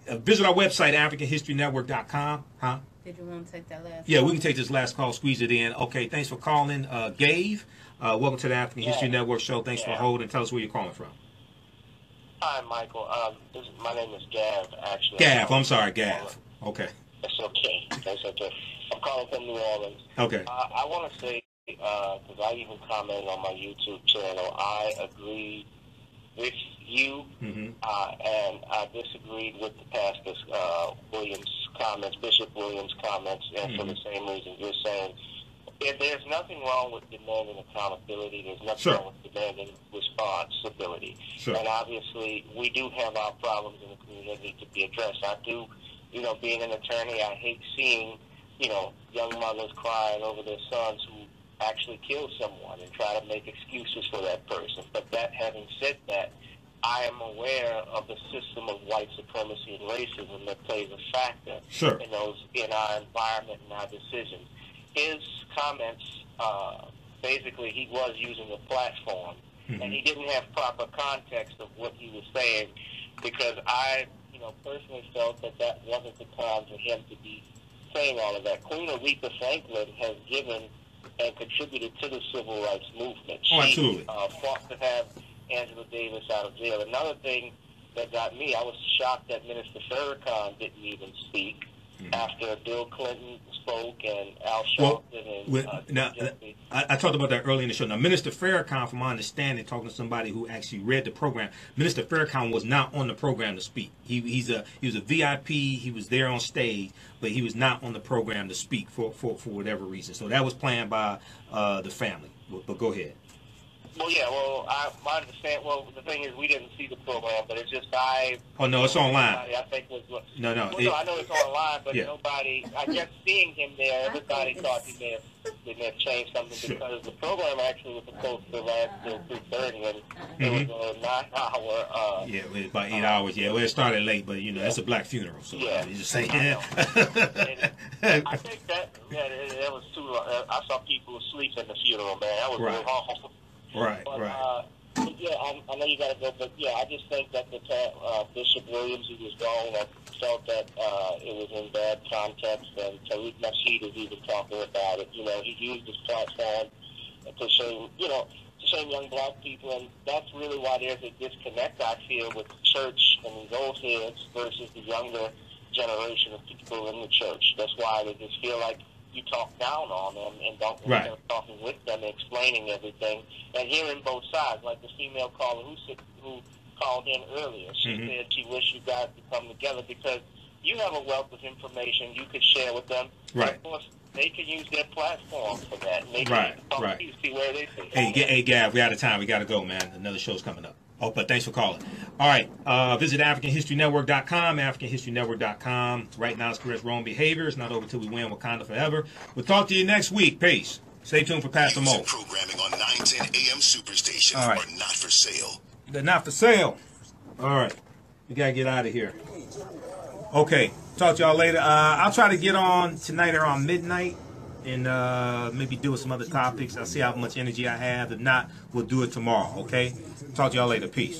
Visit our website, AfricanHistoryNetwork.com. Huh? Did you want to take that last Yeah, call? we can take this last call, squeeze it in. Okay, thanks for calling. Gabe, welcome to the African History Network show. Thanks for holding. Tell us where you're calling from. Hi, Michael. My name is Gav, actually. Gav, I'm sorry, Gav. Okay. That's okay. That's okay. I'm calling from New Orleans. Okay. I want to say, because I even commented on my YouTube channel, I agree with you, and I disagreed with the pastor Williams' comments, Bishop Williams' comments, and for the same reason you're saying. There's nothing wrong with demanding accountability. There's nothing wrong with demanding responsibility. And obviously, we do have our problems in the community that need to be addressed. I do, being an attorney, I hate seeing, young mothers crying over their sons who actually killed someone and try to make excuses for that person. But having said that, I am aware of the system of white supremacy and racism that plays a factor in our environment and our decisions. His comments, basically, he was using a platform, and he didn't have proper context of what he was saying, because I, personally felt that wasn't the time for him to be saying all of that. Queen Aretha Franklin has given and contributed to the civil rights movement. She fought to have Angela Davis out of jail. Another thing that got me, I was shocked that Minister Farrakhan didn't even speak after Bill Clinton spoke and Al Sharpton and I talked about that earlier in the show. Now, Minister Farrakhan, from my understanding, talking to somebody who actually read the program, Minister Farrakhan was not on the program to speak. He was a VIP. He was there on stage, but he was not on the program to speak for whatever reason. So that was planned by the family. But go ahead. Well, yeah, I understand. Well, the thing is, we didn't see the program, but it's just Oh, no, it's online. I think was what. No. Well, no, I know it's online, but nobody. I guess seeing him there, everybody thought he may have changed something because the program actually was supposed to last till 2:30, and it was a 9-hour. Yeah, it was about 8 hours. Yeah, well, it started late, but it's a black funeral, so you just say. I think that was too long. I saw people asleep in the funeral, man. That was real long. Right. But yeah, I know you got to go, but yeah, I just think that the Bishop Williams, who was gone, I felt that it was in bad context, and Tariq Nasheed is even talking about it. He used his platform to shame, to shame young black people, and that's really why there's a disconnect, I feel, with the church and these old heads versus the younger generation of people in the church. That's why they just feel like you talk down on them and don't start talking with them and explaining everything and hearing both sides. Like the female caller who called in earlier, she said she wished you guys could come together because you have a wealth of information you could share with them. Right. Of course, they can use their platform for that. And they can talk to you, see where they fit. Hey, Gav, we're out of time. We got to go, man. Another show's coming up. Oh, but thanks for calling. All right. Visit AfricanHistoryNetwork.com, AfricanHistoryNetwork.com. Right now, it's correct wrong behavior. It's not over till we win Wakanda forever. We'll talk to you next week. Peace. Stay tuned for Pastor Mo. Programming on 910 AM Superstation are not for sale. They're not for sale. All right. We got to get out of here. Okay. Talk to y'all later. I'll try to get on tonight around midnight and maybe do some other topics. I'll see how much energy I have. If not, we'll do it tomorrow, okay? Talk to y'all later. Peace.